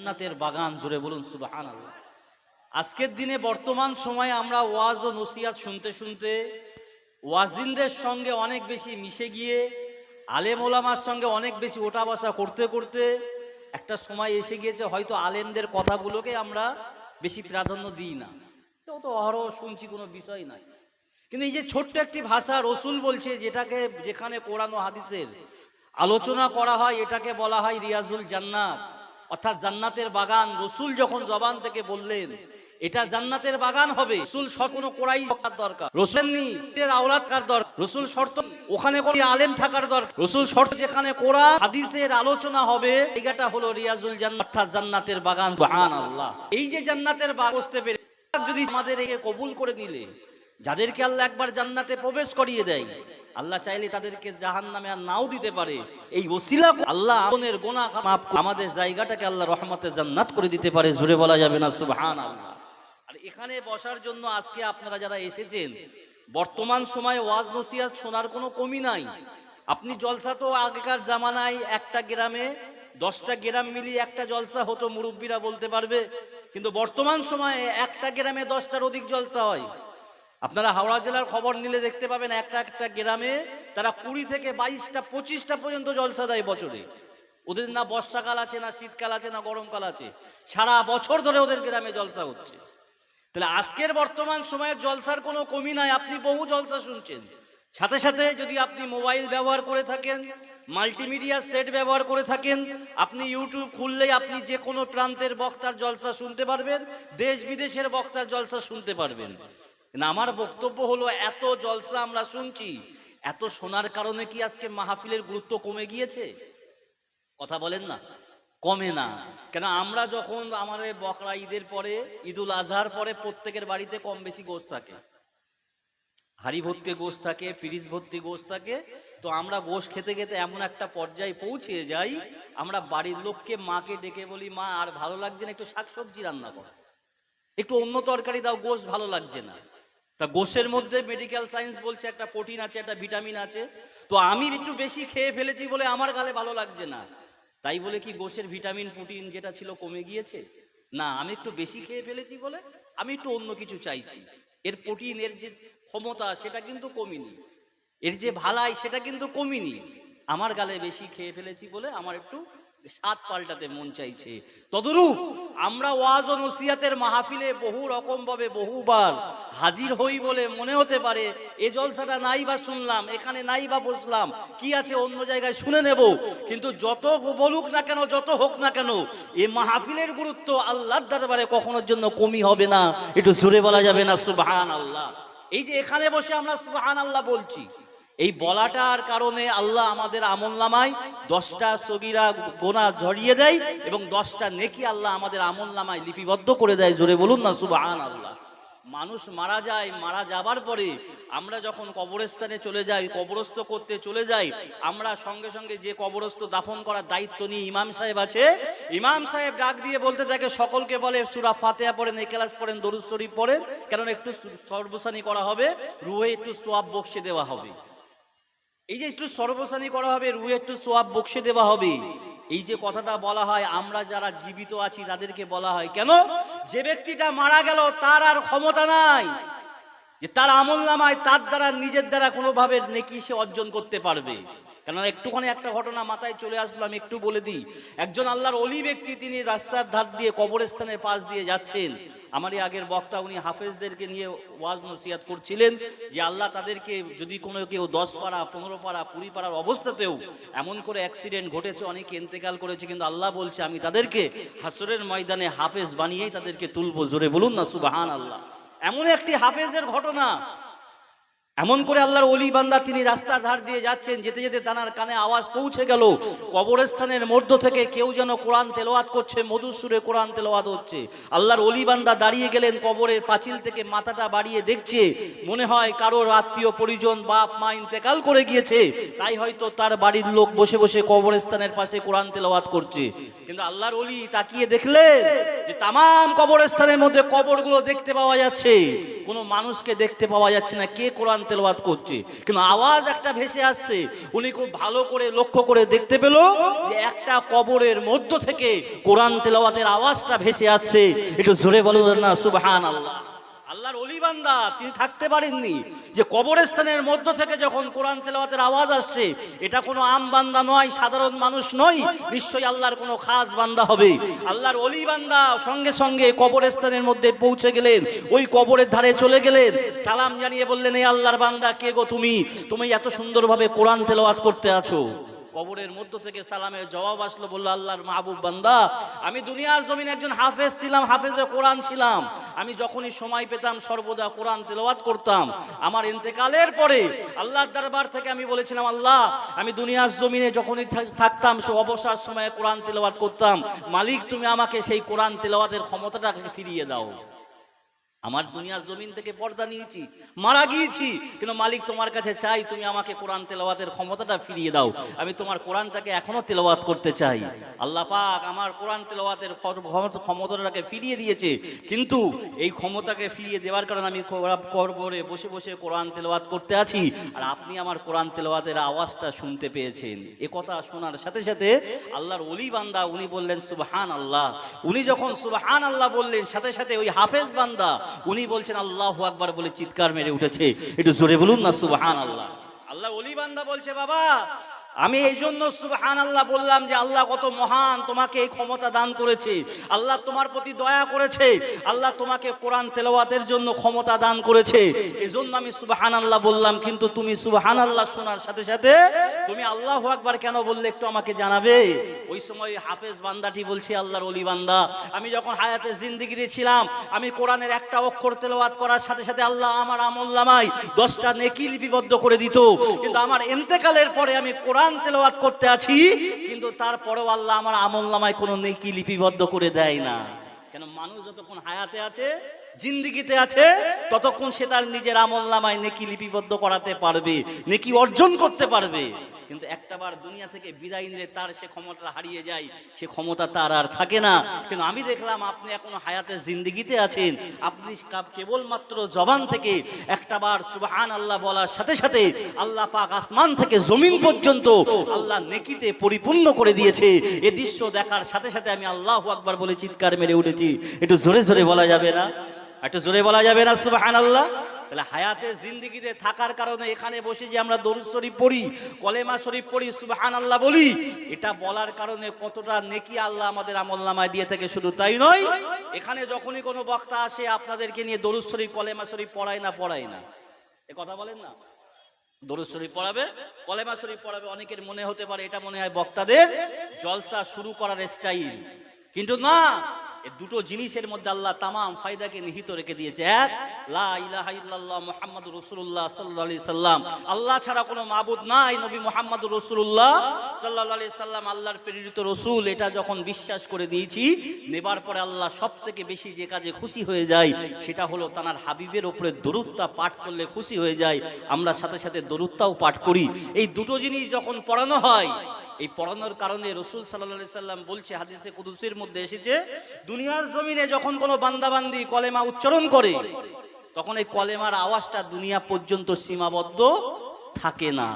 জান্নাতের বাগান, জোরে বলুন সুবহানাল্লাহ। আজকের দিনে বর্তমান সময়ে আমরা ওয়াজ ও নসিহত শুনতে শুনতে ওয়াজিনদের সঙ্গে অনেক বেশি মিশে গিয়ে আলেম ওলামার সঙ্গে অনেক বেশি ওঠা বসা করতে করতে একটা সময় এসে গিয়েছে হয়তো আলেমদের কথাগুলোকে আমরা বেশি প্রাধান্য দিই না। তো অহরহ শুনছি, কোনো বিষয় নাই। কিন্তু এই যে ছোট্ট একটি ভাষা রসুল বলছে, যেটাকে যেখানে কোরআন ও হাদিসের আলোচনা করা হয় এটাকে বলা হয় রিয়াজুল জান্নাত, অর্থাৎ জান্নাতের বাগান। রসুল যখন জবান থেকে বললেন এটা জান্নাতের বাগান হবে, রসুল কোনো কোরাই থাকার দরকার, রসুলের আওলাদ কার দরকার, রসুল শর্ত ওখানে কোনো আলেম থাকার দরকার, রসুল শর্ত যেখানে কোরআন হাদিসের আলোচনা হবে এইটা হলো রিয়াজুল জান্নাত, অর্থাৎ জান্নাতের বাগান। সুবহানাল্লাহ। এই যে জান্নাতের বাগান বসতে পেরে যদি আমাদের একে কবুল করে নিলে, যাদেরকে আল্লাহ একবার জান্নাতে প্রবেশ করিয়ে দেয়, আল্লাহ চাইলে তাদেরকে জাহান্নামে আর নাও দিতে পারে। এই ওসিলা আল্লাহ আমাদের গুনাহ মাফ করে আমাদের জায়গাটাকে আল্লাহ রহমতের জান্নাত করে দিতে পারে। জোরে বলা যাবে না সুবহানাল্লাহ। আর এখানে বসার জন্য আজকে আপনারা যারা এসেছেন, বর্তমান সময়ে ওয়াজ নসিহত শোনার কোনো কমি নাই। আপনি জলসা তো আগেকার জামানায় একটা গ্রামে 10টা গ্রাম মিলিয়ে একটা জলসা হতো, মুরব্বীরা বলতে পারবে। কিন্তু বর্তমান সময়ে একটা গ্রামে 10টার অধিক জলসা হয়। আপনারা হাওড়া জেলার খবর নিলে দেখতে পাবেন একটা একটা গ্রামে তারা 20 থেকে 22টা 25টা পর্যন্ত জলসা দেয় বছরে। ওদের না বর্ষাকাল আছে, না শীতকাল আছে, না গরমকাল আছে, সারা বছর ধরে ওদের গ্রামে জলসা হচ্ছে। তাহলে আজকের বর্তমান সময়ে জলসার কোনো কমি নাই। আপনি বহু জলসা শুনছেন, সাথে সাথে যদি আপনি মোবাইল ব্যবহার করে থাকেন, মাল্টিমিডিয়া সেট ব্যবহার করে থাকেন, আপনি ইউটিউব খুললেই আপনি যে কোনো প্রান্তের বক্তার জলসা শুনতে পারবেন, দেশ বিদেশের বক্তার জলসা শুনতে পারবেন। আমার বক্তব্য হলো, এত জলসা আমরা শুনছি, এত শোনার কারণে কি আজকে মাহফিলের গুরুত্ব কমে গিয়েছে? কথা বলেন না, কমে না। কেন আমরা যখন আমাদের বকরা ঈদের পরে, ঈদুল আজহার পরে প্রত্যেকের বাড়িতে কম বেশি গোশত থাকে, হাড়ি ভর্তি গোশত থাকে, ফ্রিজ ভর্তি গোশত থাকে। তো আমরা গোশত খেতে খেতে এমন একটা পর্যায়ে পৌঁছে যাই, আমরা বাড়ির লোককে, মাকে ডেকে বলি, মা আর ভালো লাগছে না, একটু শাকসবজি রান্না করো, একটু অন্য তরকারি দাও, গোশত ভালো লাগছে না। তা গোশের মধ্যে মেডিকেল সায়েন্স বলছে একটা প্রোটিন আছে, একটা ভিটামিন আছে। তো আমি একটু বেশি খেয়ে ফেলেছি বলে আমার গালে ভালো লাগছে না, তাই বলে কি গোশের ভিটামিন প্রোটিন যেটা ছিল কমে গিয়েছে? না, আমি একটু বেশি খেয়ে ফেলেছি বলে আমি একটু অন্য কিছু চাইছি। এর প্রোটিন, এর যে ক্ষমতা সেটা কিন্তু কমিনি, এর যে ভালাই সেটা কিন্তু কমিনি। আমার গালে বেশি খেয়ে ফেলেছি বলে আমার একটু স্বাদ পাল্টাতে মন চাইছে। তদরূপ আমরা ওয়াজ ও নসিহতের মাহফিলে বহু রকম ভাবে বহুবার হাজির হই বলে মনে হতে পারে এ জলসাটা নাই বা শুনলাম, এখানে নাই বা বসলাম, কি আছে অন্য জায়গায় শুনে নেব। কিন্তু যত বলুক না কেন, যত হোক না কেন, এই মাহফিলের গুরুত্ব আল্লাহর দরবারে কখনোর জন্য কমি হবে না। একটু জোরে বলা যাবে না সুবহানাল্লাহ? এই যে এখানে বসে আমরা সুবহানাল্লাহ বলছি, এই বলাটার কারণে আল্লাহ আমাদের আমলনামায় 10টা সগীরা গুনাহ ঝরিয়ে দেয় এবং 10টা নেকি আল্লাহ আমাদের আমলনামায় লিপিবদ্ধ করে দেয়। জোরে বলুন না সুবহানাল্লাহ। মানুষ মারা যায়, মারা যাবার পরে আমরা যখন কবরস্থানে চলে যাই, কবরস্থ করতে চলে যাই, আমরা সঙ্গে সঙ্গে যে কবরস্থ দাফন করার দায়িত্ব নিয়ে ইমাম সাহেব আছে, ইমাম সাহেব ডাক দিয়ে বলতে থাকে, সকলকে বলে সূরা ফাতিহা পড়েন, ইখলাস পড়েন, দরুদ শরীফ পড়েন, কারণ একটু সর্বসানি করা হবে, রুহে একটু সওয়াব বকশে দেওয়া হবে। এই যে একটু সর্বসানি করা হবে, রুহে একটু সওয়াব বকশে দেওয়া হবে, এই যে কথাটা বলা হয়, আমরা যারা জীবিত আছি তাদেরকে বলা হয়। কেন? যে ব্যক্তিটা মারা গেল তার আর ক্ষমতা নাই যে তার আমলনামায় তার দ্বারা, নিজের দ্বারা কোনোভাবে নেকি সে অর্জন করতে পারবে। কেননা একটুখানি একটা ঘটনা মাথায় চলে আসলো, আমি একটু বলে দিই। একজন আল্লাহর ওলি ব্যক্তি, তিনি রাস্তার ধার দিয়ে কবরস্থানের পাশ দিয়ে যাচ্ছেন। আমারই আগের বক্তা উনি হাফেজদেরকে নিয়ে ওয়াজ নসিহত করছিলেন যে আল্লাহ তাদেরকে, যদি কোনো কেউ 10 পারা, 15 পারা, 20 পারার অবস্থাতেও এমন করে অ্যাক্সিডেন্ট ঘটেছে, অনেকে ইন্তেকাল করেছে, কিন্তু আল্লাহ বলছে আমি তাদেরকে হাসরের ময়দানে হাফেজ বানিয়েই তাদেরকে তুলবো। জোরে বলুন না সুবহানাল্লাহ। এমন একটি হাফেজের ঘটনা, এমন করে আল্লাহর ওলি বান্দা তিনি রাস্তার ধার দিয়ে যাচ্ছেন, যেতে যেতে তানার কানে আওয়াজ পৌঁছে গেল, কবরস্থানের মধ্য থেকে কেউ যেন কোরআন তেলাওয়াত করছে, মধুর সুরে কোরআন তেলাওয়াত হচ্ছে। আল্লাহর ওলি বান্দা দাঁড়িয়ে গেলেন, কবরের পাঁচিল থেকে মাথাটা বাড়িয়ে দেখছে, মনে হয় কারোর আত্মীয় পরিজন, বাপ মা ইন্তেকাল করে গিয়েছে, তাই হয়তো তার বাড়ির লোক বসে বসে কবরস্থানের পাশে কোরআন তেলাওয়াত করছে। কিন্তু আল্লাহর ওলি তাকিয়ে দেখলেন যে তামাম কবরস্থানের মধ্যে কবরগুলো দেখতে পাওয়া যাচ্ছে, কোনো মানুষকে দেখতে পাওয়া যাচ্ছে না। কে কোরআন তেলাওয়াত করছে, কিন্তু আওয়াজ একটা ভেসে আসছে। উনি খুব ভালো করে লক্ষ্য করে দেখতে পেল যে একটা কবরের মধ্য থেকে কোরআন তেলাওয়াতের আওয়াজটা ভেসে আসছে। একটু জোরে বলুন না সুবহানাল্লাহ। আল্লাহর ওলি বান্দা তিনি থাকতে পারেননি যে কবরস্থানের মধ্য থেকে যখন কোরআন তেলাওয়াতের আওয়াজ আসছে, এটা কোনো আম বান্দা নয়, সাধারণ মানুষ নয়, নিশ্চয়ই আল্লাহর কোনো খাস বান্দা হবে। আল্লাহর ওলি বান্দা সঙ্গে সঙ্গে কবরস্থানের মধ্যে পৌঁছে গেলেন, ওই কবরের ধারে চলে গেলেন, সালাম জানিয়ে বললেন, এই আল্লাহর বান্দা কে গো তুমি, তুমি এত সুন্দরভাবে কোরআন তেলাওয়াত করতে আছো। কবরের মধ্য থেকে সালামের জবাব আসলো, বলল, আল্লাহর মাহবুব বান্দা, আমি দুনিয়ার জমিনে একজন হাফেজ ছিলাম, হাফেজে কোরআন ছিলাম। আমি যখনই সময় পেতাম সর্বদা কোরআন তেলাওয়াত করতাম। আমার ইন্তেকালের পরে আল্লাহর দরবার থেকে আমি বলেছিলাম, আল্লাহ, আমি দুনিয়ার জমিনে যখনই থাকতাম সে অবসর সময়ে কোরআন তেলাওয়াত করতাম। মালিক, তুমি আমাকে সেই কোরআন তেলাওয়াতের ক্ষমতাটাকে ফিরিয়ে দাও। আমার দুনিয়ার জমিন থেকে পর্দা নিয়েছি, মারা গিয়েছি, কিন্তু মালিক তোমার কাছে চাই তুমি আমাকে কোরআন তেলাওয়াতের ক্ষমতাটা ফিরিয়ে দাও। আমি তোমার কোরআনটাকে এখনো তেলাওয়াত করতে চাই। আল্লাহ পাক আমার কোরআন তেলাওয়াতের ক্ষমতাটাকে ফিরিয়ে দিয়েছে, কিন্তু এই ক্ষমতাকে ফিরিয়ে দেওয়ার কারণে আমি কবরে বসে বসে কোরআন তেলাওয়াত করতে আছি, আর আপনি আমার কোরআন তেলাওয়াতের আওয়াজটা শুনতে পেয়েছেন। এ কথা শোনার সাথে সাথে আল্লাহর ওলি বান্দা উনি বললেন সুবহানাল্লাহ। উনি যখন সুবহানাল্লাহ বললেন, সাথে সাথে ওই হাফেজ বান্দা উনি বলছেন আল্লাহু আকবার বলে চিৎকার মেরে উঠেছে। একটু জোরে বলুন না সুবহানাল্লাহ। আল্লাহ ওলি বান্দা বলছে, বাবা, আমি এই জন্য সুবহানাল্লাহ বললাম যে আল্লাহ কত মহান, তোমাকে এই ক্ষমতা দান করেছে, আল্লাহ তোমার প্রতি দয়া করেছে, আল্লাহ তোমাকে কোরআন তেলাওয়াতের জন্য ক্ষমতা দান করেছে, এজন্য আমি সুবহানাল্লাহ বললাম। কিন্তু তুমি সুবহানাল্লাহ শোনার সাথে সাথে তুমি আল্লাহু আকবার কেন বললে একটু আমাকে জানাবে? ওই সময় হাফেজ বান্দাটি বলছে, আল্লাহর ওলি বান্দা, আমি যখন হায়াতে জিন্দেগিতে ছিলাম, আমি কোরআনের একটা অক্ষর তেলাওয়াত করার সাথে সাথে আল্লাহ আমার আমলনামায় 10টা নেকি লিপিবদ্ধ করে দিত, কিন্তু আমার ইন্তেকালের পরে আমি কোরআন তেলাওয়াত করতে আছি, কিন্তু তারপরেও আল্লাহ আমার আমলনামায় কোনো নেকি লিপিবদ্ধ করে দেয় না। কেন? মানুষ যতক্ষণ হায়াতে আছে, জিন্দেগিতে আছে, ততক্ষণ সে তার নিজের আমলনামায় নেকি লিপিবদ্ধ করাতে পারবে, নেকি অর্জন করতে পারবে। কিন্তু একটাবার দুনিয়া থেকে বিদায় নিলে তার সে ক্ষমতা হারিয়ে যায়, সে ক্ষমতা তার আর থাকে না। কিন্তু আমি দেখলাম আপনি এখনো হায়াতের জিন্দেগিতে আছেন, আপনি কেবলমাত্র জবান থেকে একটাবার সুবহানাল্লাহ বলার সাথে সাথে আল্লাহ পাক আসমান থেকে জমিন পর্যন্ত আল্লাহ নেকিতে পরিপূর্ণ করে দিয়েছে। এ দৃশ্য দেখার সাথে সাথে আমি আল্লাহু আকবার বলে চিৎকার মেরে উঠেছি। একটু জোরে জোরে বলা যাবে না? একটু জোরে বলা যাবে না সুবহানাল্লাহ? তাহলে হায়াতে জিন্দেগিতে থাকার কারণে এখানে বসে যে আমরা দরুদ শরীফ পড়ি, কলেমা শরীফ পড়ি, সুবহানাল্লাহ বলি, এটা বলার কারণে কতটা নেকি আল্লাহ আমাদের আমলনামায় দিয়ে থাকে। শুধু তাই নয়, এখানে যখনই কোনো বক্তা আসে আপনাদেরকে নিয়ে দরুদ শরীফ কলেমা শরীফ পড়ায় না? এ কথা বলেন না? দরুদ শরীফ পড়াবে, কলেমা শরীফ পড়াবে। অনেকের মনে হতে পারে এটা মনে হয় বক্তাদের জলসা শুরু করার স্টাইল, কিন্তু না, এই দুটো জিনিসের মধ্যে আল্লাহ তামাম ফায়দাকে নিহিত রেখে দিয়েছে। এক, লা ইলাহা ইল্লাল্লাহ মুহাম্মাদুর রাসূলুল্লাহ সাল্লাল্লাহু আলাইহি সাল্লাম, আল্লাহ ছাড়া কোনো মাবুদ নাই, নবী মুহাম্মাদুর রাসূলুল্লাহ সাল্লাল্লাহু আলাইহি সাল্লাম আল্লাহর প্রেরিত রাসূল। এটা যখন বিশ্বাস করে দিয়েছি, নেবার পরে আল্লাহ সবথেকে বেশি যে কাজে খুশি হয়ে যায় সেটা হলো তার হাবিবের উপরে দরুদটা পাঠ করলে খুশি হয়ে যায়। আমরা সাথে সাথে দরুদটাও পাঠ করি। এই দুটো জিনিস যখন পড়ানো হয়, এই পড়ানোর কারণে রাসূল সাল্লাল্লাহু আলাইহি সাল্লাম বলছে, হাদিসে কুদসির মধ্যে এসেছে, দুনিয়ার জমিনে যখন কোনো বান্দাবান্দি কলেমা উচ্চারণ করে, তখন এই কলেমার আওয়াজটা দুনিয়া পর্যন্ত সীমাবদ্ধ থাকে না।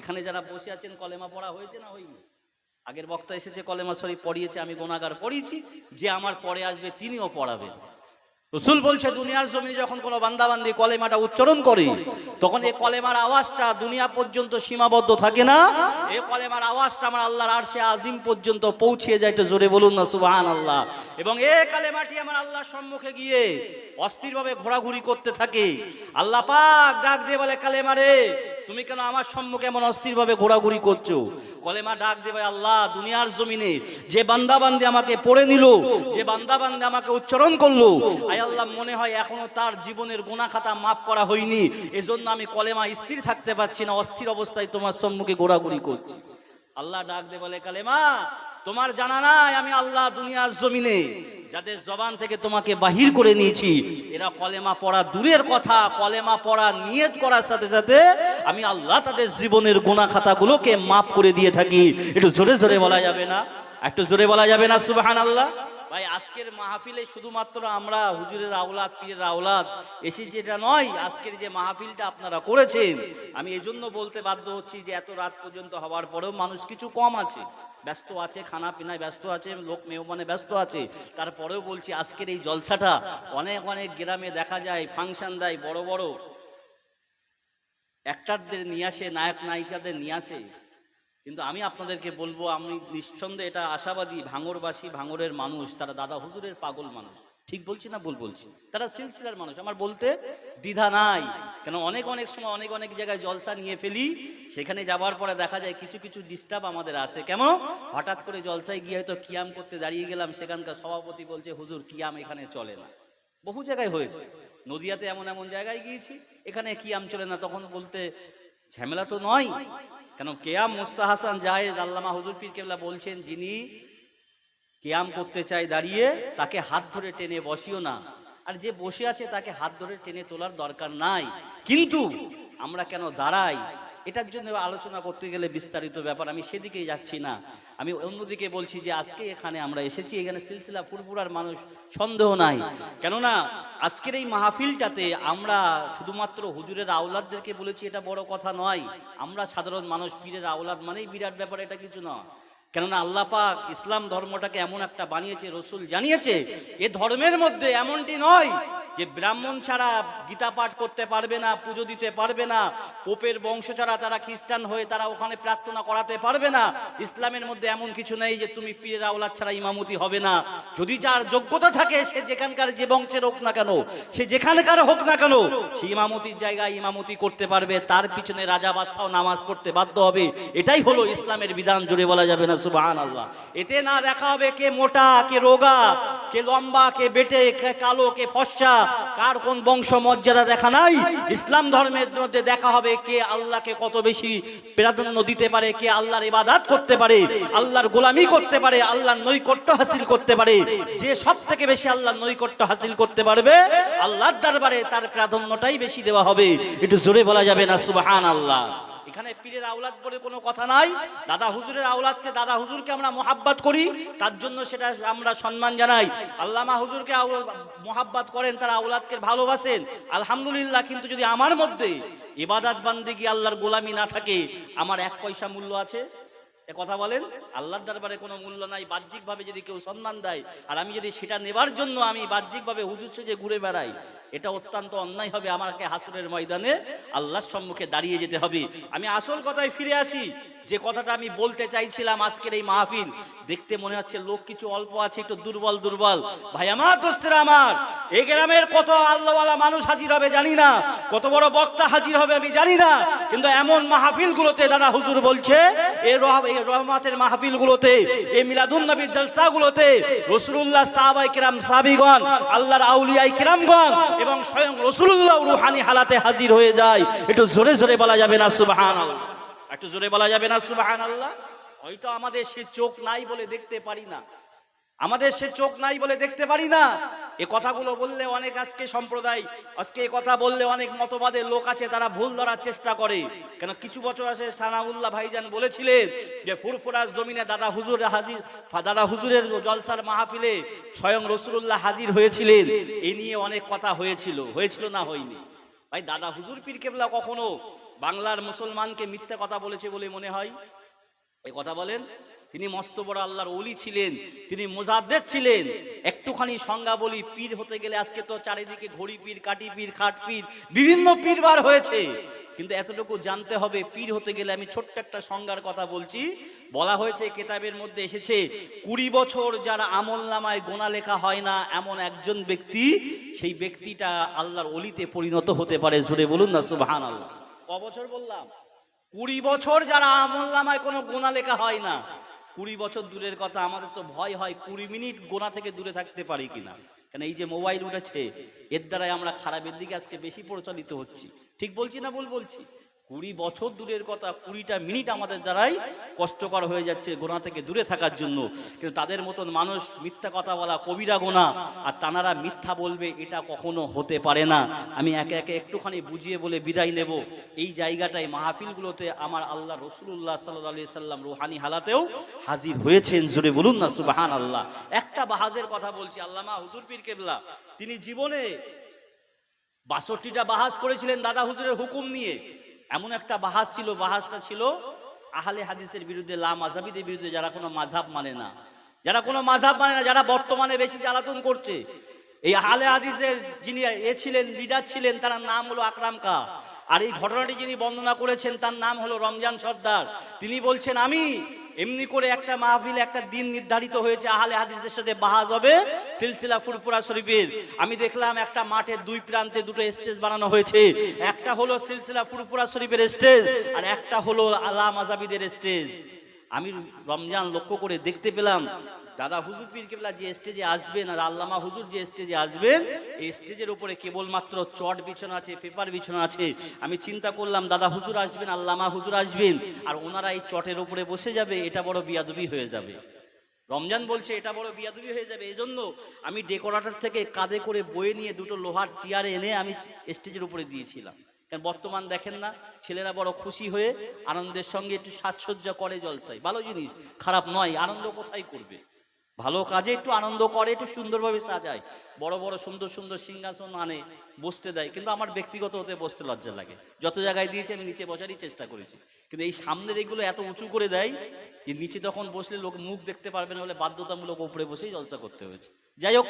এখানে যারা বসে আছেন কলেমা পড়া হয়েছে না হয়নি? আগের বক্তা এসেছে কলেমা শরীফ পড়িয়েছে, আমি গুনাহগার পড়িয়েছি, যে আমার পরে আসবে তিনিও পড়াবেন। রাসূল বলছে, দুনিয়ার জমিনে যখন কোনো বান্দাবান্দি কলেমাটা উচ্চারণ করে, তখন এই কলেমার আওয়াজটা দুনিয়া পর্যন্ত সীমাবদ্ধ থাকে না, এই কলেমার আওয়াজটা আমার আল্লাহর আরশে আজিম পর্যন্ত পৌঁছে যায়। তো জোরে বলুন না সুবহানাল্লাহ। এবং এই কালেমাটি আমার আল্লাহর সম্মুখে গিয়ে অস্থিরভাবে ঘোরাঘুরি করতে থাকে। আল্লাহ পাক ডাক দিয়ে বলে, কালেমা রে, তুমি কেন আমার সম্মুখে এমন অস্থিরভাবে ঘোরাঘুরি করছো? কলেমা ডাক দেবে, আল্লাহ, দুনিয়ার জমিনে যে বান্দাবান্দি আমাকে পড়ে নিল, যে বান্দাবান্দি আমাকে উচ্চারণ করলো, আয় আল্লাহ, মনে হয় এখনো তার জীবনের গুনাহ খাতা মাফ করা হয়নি, এজন্য আমি কলেমা স্থির থাকতে পারছি না, অস্থির অবস্থায় তোমার সম্মুখে ঘোরাঘুরি করছি। আল্লাহ ডাক দে বলে, কালেমা, তোমার জানা নাই আমি আল্লাহ দুনিয়ার জমিনে যাদের জবান থেকে তোমাকে বাহির করে নিয়েছি, এরা কলেমা পড়া দূরের কথা, কলেমা পড়া নিয়ত করার সাথে সাথে আমি আল্লাহ তাদের জীবনের গুনাহ খাতাগুলোকে মাফ করে দিয়ে থাকি। একটু জোরে জোরে বলা যাবে না? একটু জোরে বলা যাবে না সুবহানাল্লাহ? ভাই আজকের মাহফিলে শুধুমাত্র আমরা হুজুরের আওলাদ পীরের আওলাদ এসেছি এটা নয়, আজকের যে মাহফিলটা আপনারা করেছেন আমি এজন্য বলতে বাধ্য হচ্ছি যে এত রাত পর্যন্ত হওয়ার পরেও মানুষ কিছু কম আছে, ব্যস্ত আছে, খানা পিনায় ব্যস্ত আছে, লোক মেহমানে ব্যস্ত আছে, তারপরেও বলছি আজকের এই জলসাটা অনেক অনেক গ্রামে দেখা যায় ফাংশন দেয়, বড় বড় অ্যাক্টরদের নিয়ে আসে, নায়ক নায়িকাদের নিয়ে আসে, কিন্তু আমি আপনাদেরকে বলবো, আমি নিঃসন্দেহে এটা আশাবাদী, ভাঙড়বাসী ভাঙড়ের মানুষ তারা দাদা হুজুরের পাগল মানুষ, ঠিক বলছি না ভুল বলছি, তারা সিলসিলার মানুষ, আমার বলতে দ্বিধা নাই। কেন অনেক অনেক সময় অনেক অনেক জায়গায় জলসা নিয়ে ফেলি, সেখানে যাবার পরে দেখা যায় কিছু কিছু ডিস্টার্ব আমাদের আসে। কেমন হঠাৎ করে জলসায় গিয়ে হয়তো কিয়াম করতে দাঁড়িয়ে গেলাম, সেখানকার সভাপতি বলছে হুজুর কিয়াম এখানে চলে না। বহু জায়গায় হয়েছে, নদিয়াতে এমন এমন জায়গায় গিয়েছি এখানে কিয়াম চলে না, তখন বলতে ঝামেলা তো নয়, কেন কেয়াম মুস্তাহাসান জায়েজ, আল্লামা হুজুর পীর কেবলা বলছেন যিনি কিয়াম করতে চায় দাঁড়িয়ে তাকে হাত ধরে টেনে বসিও না, আর যে বসে আছে তাকে হাত ধরে টেনে তোলার দরকার নাই। কিন্তু আমরা কেন দাঁড়াই, এটার জন্য আলোচনা করতে গেলে বিস্তারিত ব্যাপার, আমি সেদিকেই যাচ্ছি না, আমি অন্যদিকে বলছি যে আজকে এখানে আমরা এসেছি, এখানে সিলসিলা ফুরফুরার মানুষ সন্দেহ নাই। কেননা আজকের এই মাহফিলটাতে আমরা শুধুমাত্র হুজুরের আওলাদদেরকে বলেছি, এটা বড় কথা নয়, আমরা সাধারণ মানুষ, পীরের আওলাদ মানেই বিরাট ব্যাপার, এটা কিছু নয়। কেননা আল্লাহ পাক ইসলাম ধর্মটাকে এমন একটা বানিয়েছে, রসুল জানিয়েছে এ ধর্মের মধ্যে এমনটি নয় যে ব্রাহ্মণ ছাড়া গীতা পাঠ করতে পারবে না, পুজো দিতে পারবে না, পোপের বংশ ছাড়া তারা খ্রিস্টান হয়ে তারা ওখানে প্রার্থনা করাতে পারবে না। ইসলামের মধ্যে এমন কিছু নেই যে তুমি পীরের আওলাদ ছাড়া ইমামতি হবে না। যদি যার যোগ্যতা থাকে, সে যেখানকার যে বংশের হোক না কেন, সে যেখানকার হোক না কেন, সে ইমামতির জায়গায় ইমামতি করতে পারবে, তার পিছনে রাজা বাদশাহ নামাজ পড়তে বাধ্য হবে। এটাই হলো ইসলামের বিধান, জোরে বলা যাবে না সুবহানাল্লাহ। এতে না দেখা হবে কে মোটা, কে রোগা, কে লম্বা, কে বেটে, কে কালো, কে ফর্সা, কার কোন বংশ মর্যাদা দেখা নাই। ইসলাম ধর্মের মধ্যে দেখা হবে কে আল্লাহকে কত বেশি প্রাধান্য দিতে পারে, কে আল্লাহর ইবাদত করতে পারে, আল্লাহর গোলামি করতে পারে, আল্লাহর নৈকট্য হাসিল করতে পারে। যে সব থেকে বেশি আল্লাহর নৈকট্য হাসিল করতে পারবে, আল্লাহর দরবারে তার প্রাধান্যটাই বেশি দেওয়া হবে। একটু জোরে বলা যাবে না সুবহানাল্লাহ। এখানে পীরের আওলাদ বলে কোনো কথা নাই, দাদা হুজুরের আওলাদকে, দাদা হুজুরকে আমরা মোহাব্বত করি, তার জন্য সেটা আমরা সম্মান জানাই। আল্লামা হুজুরকে মোহাব্বত করেন, তারা আওলাদকে ভালোবাসেন, আলহামদুলিল্লাহ। কিন্তু যদি আমার মধ্যে ইবাদত বান্দেগি আল্লাহর গোলামি না থাকে, আমার এক পয়সা মূল্য আছে? এ কথা বলেন, আল্লাহর দরবারে কোনো মূল্য নাই। বাহ্যিকভাবে যদি কেউ সম্মান দেয়, আর আমি যদি সেটা নেবার জন্য আমি বাহ্যিকভাবে হুজুর সেজে ঘুরে বেড়াই, এটা অত্যন্ত অন্যায় হবে। আমাকে হাসরের ময়দানে আল্লাহর সম্মুখে দাঁড়িয়ে যেতে হবে। আমি আসল কথায় ফিরে আসি, যে কথাটা আমি বলতে চাইছিলাম। আজকের এই মাহফিল দেখতে মনে হচ্ছে লোক কিছু অল্প আছে, একটু দুর্বল দুর্বল। ভাই আমার, দোস্তেরা আমার, এই গ্রামের কত আল্লাহওয়ালা মানুষ হাজির হবে জানি না, কত বড় বক্তা হাজির হবে আমি জানি না, কিন্তু এমন মাহফিলগুলোতে দাদা হুজুর বলছে, এই রহমতের মাহফিলগুলোতে, এই মিলাদুন নবীর জলসাগুলোতে রাসূলুল্লাহ সাহাবায়ে কেরাম, সাহাবীগণ, আল্লাহর আউলিয়ায়ে কেরামগণ এবং স্বয়ং রাসূলুল্লাহ রূহানি হালাতে হাজির হয়ে যায়। একটু জোরে জোরে বলা যাবে না সুবহানাল্লাহ? একটু জোরে বলা যাবে না সুবহানাল্লাহ? হয়তো আমাদের সে চোখ নাই বলে দেখতে পারি না, আমাদের সে চোখ নাই বলে দেখতে পারি না। এ কথাগুলো বললে অনেক আজকে সম্প্রদায়, আজকে এ কথা বললে অনেক মতবাদের লোক আছে, তারা ভুল ধরার চেষ্টা করে। কেন কিছু বছর আসে সানাউল্লাহ ভাইজান বলেছিলেন যে ফুরফুরার জমিনে দাদা হুজুর হাজির, দাদা হুজুরের জলসার মাহফিলে স্বয়ং রাসূলুল্লাহ হাজির হয়েছিলেন। এ নিয়ে অনেক কথা হয়েছিল, হয়েছিল না হয়নি? ভাই দাদা হুজুর পীর কেবলা কখনো বাংলার মুসলমানকে মিথ্যা কথা বলেছে বলে মনে হয়? এই কথা বলেন। তিনি মস্ত বড় আল্লাহর ওলি ছিলেন, তিনি মুজাদ্দেদ ছিলেন। একটুখানি সংজ্ঞা বলি, পীর হতে গেলে আজকে তো চারিদিকে ঘড়ি পীর, কাটি পীর, খাট পীর, বিভিন্ন পীর বার হয়েছে, কিন্তু এতটুকু জানতে হবে পীর হতে গেলে, আমি ছোট্ট একটা সংজ্ঞার কথা বলছি। বলা হয়েছে, কিতাবের মধ্যে এসেছে, 20 বছর যার আমলনামায় গোনা লেখা হয় না এমন একজন ব্যক্তি, সেই ব্যক্তিটা আল্লাহর ওলিতে পরিণত হতে পারে। জোরে বলুন না সুবহানাল্লাহ। ক বছর বললাম? 20 বছর যারা আমলনামায় কোনো গোনা লেখা হয় না। 20 বছর দূরের কথা, আমাদের তো ভয় হয় 20 মিনিট গোনা থেকে দূরে থাকতে পারি কিনা। কেন এই যে মোবাইল উঠেছে, এর দ্বারাই আমরা খারাপের দিকে আজকে বেশি পরিচালিত হচ্ছি। ঠিক বলছি না ভুল বলছি? 20 বছর দূরের কথা, 20টা মিনিট আমাদের দ্বারাই কষ্টকর হয়ে যাচ্ছে গোনা থেকে দূরে থাকার জন্য। কিন্তু তাদের মতন মানুষ মিথ্যা কথা বলা কবিরা গোনা, আর তানারা মিথ্যা বলবে, এটা কখনো হতে পারে না। আমি একে একে একটুখানি বুঝিয়ে বলে বিদায় নেব। এই জায়গাটায় মাহফিলগুলোতে আমার আল্লাহ রসুল্লাহ সাল্লাল্লাহু আলাইহি সাল্লাম রুহানি হালাতেও হাজির হয়েছেন, জোরে বলুন না সুবহানাল্লাহ। একটা বাহাজের কথা বলছি, আল্লামা হুজুর পীর কেবলা তিনি জীবনে 62টা বাহাজ করেছিলেন দাদা হুজুরের হুকুম নিয়ে। এমন একটা বাহাজ ছিল, বাহাজটা ছিল আহলে হাদিসের বিরুদ্ধে, লা মাযহাবিদের বিরুদ্ধে, যারা কোনো মাযহাব মানে না, যারা কোনো মাযহাব মানে না, যারা বর্তমানে বেশি জ্বালাতন করছে। এই আহলে হাদিসের যিনি ছিলেন, লিডার ছিলেন, তার নাম হলো আকরাম কা। আর এই ঘটনাটি যিনি বর্ণনা করেছেন তার নাম হলো রমজান সর্দার। তিনি বলছেন, আমি এমনি করে একটা মাহফিল, একটা দিন নির্ধারিত হয়েছে আহলে হাদিসদের সাথে বাহাজ হবে সিলসিলা ফুরফুরা শরীফের। আমি দেখলাম একটা মাঠের দুই প্রান্তে দুটো স্টেজ বানানো হয়েছে, একটা হলো সিলসিলা ফুরফুরা শরীফের স্টেজ, আর একটা হলো আলা মাযহাবিদের স্টেজ। আমি রমজান লক্ষ্য করে দেখতে পেলাম দাদা হুজুর পীর কেবলা যে স্টেজে আসবেন আর আল্লামা হুজুর যে স্টেজে আসবেন, এই স্টেজের উপরে কেবলমাত্র চট বিছানো আছে, পেপার বিছানো আছে। আমি চিন্তা করলাম দাদা হুজুর আসবেন, আল্লামা হুজুর আসবেন, আর ওনারা এই চটের উপরে বসে যাবে, এটা বড় বিয়াদবি হয়ে যাবে। রমজান বলছে এটা বড় বিয়াদবি হয়ে যাবে। এই জন্য আমি ডেকোরেটর থেকে কাঁধে করে বয়ে নিয়ে দুটো লোহার চেয়ার এনে আমি স্টেজের উপরে দিয়েছিলাম। কারণ বর্তমান দেখেন না, ছেলেরা বড় খুশি হয়ে আনন্দের সঙ্গে একটু সাজসজ্জা করে জলসায়, ভালো জিনিস, খারাপ নয়। আনন্দ কোথায় করবে? ভালো কাজে একটু আনন্দ করে, একটু সুন্দরভাবে সাজায়, বড় বড় সুন্দর সুন্দর সিংহাসন আনে, বসতে দেয়। কিন্তু আমার ব্যক্তিগত হতে বসতে লজ্জা লাগে। যত জায়গায় দিয়েছে আমি নিচে বসারই চেষ্টা করেছি, কিন্তু এই সামনের এগুলো এত উঁচু করে দেয় যে নিচে তখন বসলে লোক মুখ দেখতে পারবে না বলে বাধ্যতামূলক উপরে বসেই জলসা করতে হয়েছে। যাই হোক,